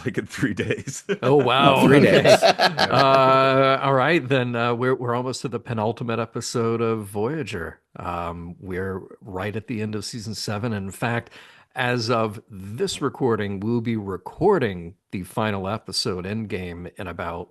Like in 3 days. Oh Oh, wow. 3 days. Okay. Yeah. All right, then we're almost to the penultimate episode of Voyager. We're right at the end of season 7. In fact, as of this recording, we'll be recording the final episode, Endgame, in about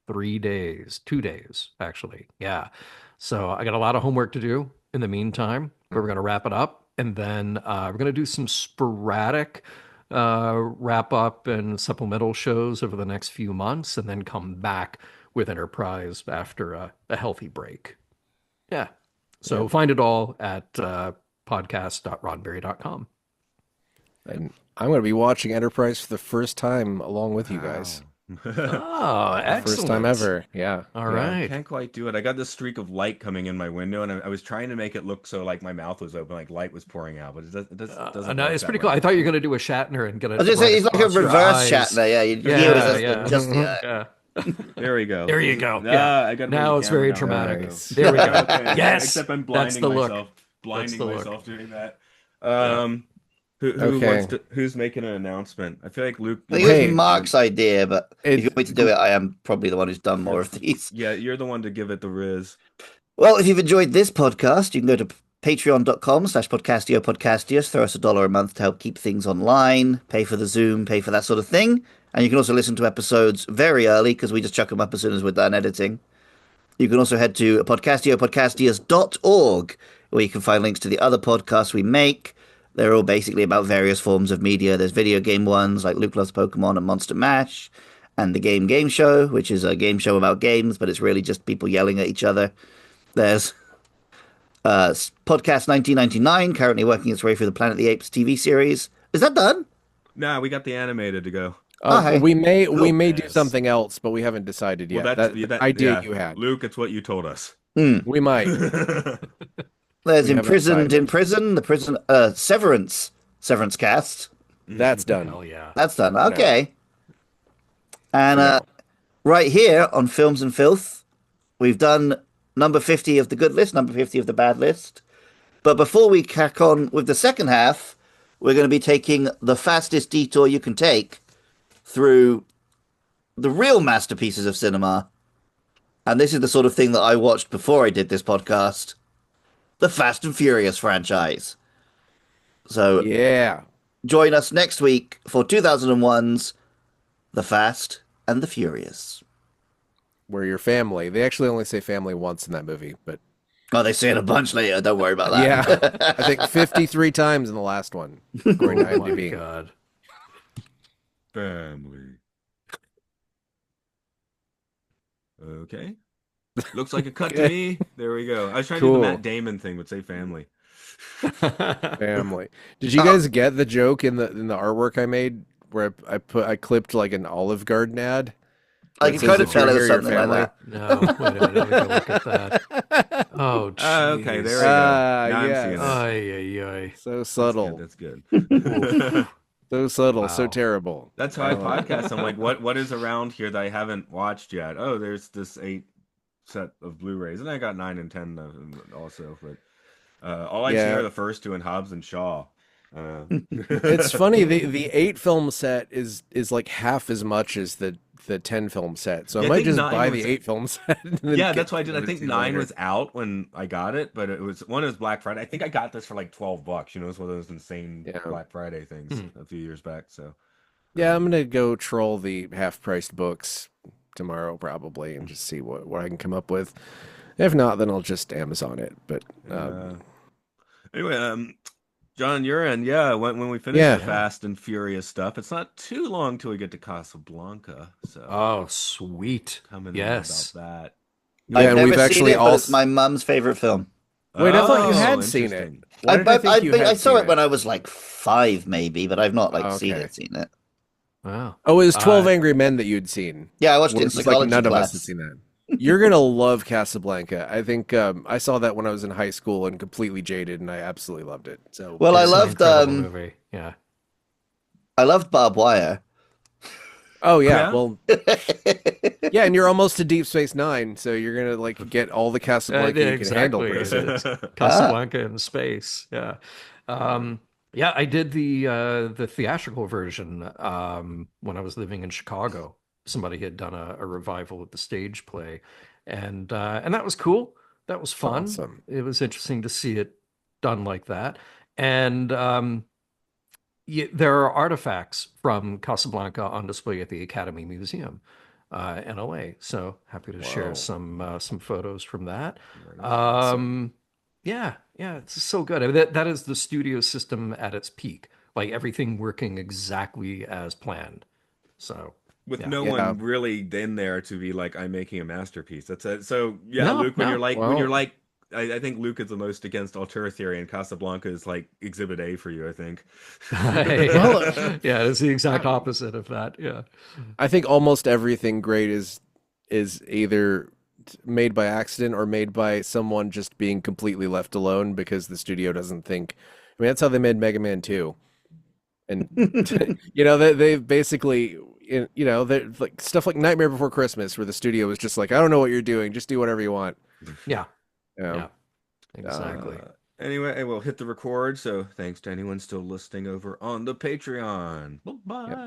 3 days, 2 days, actually. Yeah. So I got a lot of homework to do in the meantime, but we're going to wrap it up. And then we're going to do some sporadic wrap up and supplemental shows over the next few months, and then come back with Enterprise after a healthy break. Yeah. So Yep. find it all at podcast.roddenberry.com. And I'm going to be watching Enterprise for the first time along with you Wow. guys. Oh, First time excellent. ever. Yeah. All Yeah. right. Can't quite do it. I got this streak of light coming in my window, and I was trying to make it look so like my mouth was open, like light was pouring out, but doesn't No, work it's that pretty cool. way. I thought you were going to do a Shatner and get I it was just right saying, he's like a across your reverse eyes. Shatner. Yeah, he was Yeah, yeah. just Yeah. There we go. There you go. Ah, Yeah. I got to bring Now the it's camera very down. There we dramatic. go. Nice. There we go. Okay. Yes. Except I'm That's blinding the look. myself, That's the look. doing that. Yeah. Who wants Okay. to? Who's making an announcement? I feel like Luke. I think You it Hey, was Mark's idea, but if you it's want me to do it, I am probably the one who's done more of these. yeah, you're the one to give it the riz. Well, if you've enjoyed this podcast, you can go to patreon.com/podcastio. Throw us $1 a month to help keep things online, pay for the Zoom, pay for that sort of thing. And you can also listen to episodes very early because we just chuck them up as soon as we're done editing. You can also head to podcastios.org, where you can find links to the other podcasts we make. They're all basically about various forms of media. There's video game ones like Luke Loves Pokemon and Monster Mash, and the Game Show, which is a game show about games, but it's really just people yelling at each other. There's Podcast 1999, currently working its way through the Planet of the Apes TV series. Is that done? Nah, we got the animated to go. Oh, hey. we may Cool. do Yes. something else, but we haven't decided Well, yet. that's That idea yeah. you had. Luke, it's what you told us. We might. There's We haven't Imprisoned decided. in Prison, the prison Severance cast. That's done. Hell yeah. That's done. now. Okay. And For now. right here on Films and Filth, we've done number 50 of the good list, number 50 of the bad list. But before we crack on with the second half, we're going to be taking the fastest detour you can take through the real masterpieces of cinema. And this is the sort of thing that I watched before I did this podcast, the Fast and Furious franchise. So Yeah. join us next week for 2001's The Fast and the Furious. Where your family. They actually only say family once in that movie, but Oh, they say it a bunch later. Don't worry about that. yeah. I think 53 times in the last one, according to Oh my IMDb. God. Family. Okay. Looks like a cut to me. There we go. I was trying to do Cool. the Matt Damon thing, but say family. Family. Did you guys get the joke in the artwork I made where I clipped like an Olive Garden ad? I It can says, kind of "If you're tell it here, was your something like family." that. No, wait a minute. Let me go look at that. Oh, Okay, there we jeez. go. Ah, Now I'm yes. seeing it. Ay, ay, ay. So subtle. That's good. Oof. So subtle, so Wow. terrible. That's how I podcast. I'm like, what is around here that I haven't watched yet? Oh, there's this 8 set of Blu-rays, and I got 9 and 10 of them also. But all I've seen Yeah. are the first two and Hobbs and Shaw. It's funny, the 8 film set is like half as much as the 10 film set. So Yeah, I I might think just 9 buy was- the 8 film set. And then Yeah, get that's what I did. I the think 2 9 later. was out when I got it, but it was Black Friday. I think I got this for like $12. You know, it's one of those insane Yeah. Black Friday things Hmm. a few years back. So Yeah, I'm gonna go troll the half-priced books tomorrow probably and just see what I can come up with. If not, then I'll just Amazon it. But Anyway, John, you're in. Yeah, when we finish the yeah. Yeah. Fast and Furious stuff, it's not too long till we get to Casablanca. So Oh, sweet. coming in about Yes. that. Yeah, I've and we've never seen actually it, but it's also my mum's favorite film. Wait, I thought you Oh, had seen it. interesting. Why did I think you I had saw seen it when it? I was like 5, maybe, but I've not like Okay. seen it. Wow. Oh, it was Uh, 12 Angry Men that you'd seen. Yeah, I watched it in Whereas, like, psychology none of us had class. seen that. You're gonna love Casablanca. I think I saw that when I was in high school and completely jaded, and I absolutely loved it. So Well, it's an incredible movie. Yeah. I loved Barbed Wire. oh Oh yeah, yeah. well yeah, and you're almost to Deep Space Nine, so you're gonna like get all the Casablanca Yeah, you can handle exactly. pretty soon. It's Ah, Casablanca in space. Yeah. Yeah, I did the theatrical version when I was living in Chicago. Somebody had done a revival of the stage play, and that was cool. That was fun. Awesome. It was interesting to see it done like that. And there are artifacts from Casablanca on display at the Academy Museum in LA. So happy to share Whoa. some photos from that. Very Awesome. Yeah, yeah, it's so good. I mean, that is the studio system at its peak, like everything working exactly as planned. So with yeah, no Yeah. one really in there to be like, I'm making a masterpiece. That's it. So yeah, no, Luke, no. when you're Well, like, I think Luke is the most against auteur theory, and Casablanca is like Exhibit A for you, I think. well, Yeah, it's the exact I, opposite of that. Yeah. I think almost everything great is either made by accident or made by someone just being completely left alone because the studio doesn't think. I mean, that's how they made Mega Man 2. And they basically they like stuff like Nightmare Before Christmas where the studio was just like, I don't know what you're doing, just do whatever you want. Yeah, You know? yeah, exactly. Anyway, I will hit the record. So thanks to anyone still listening over on the Patreon. Bye Yep. bye.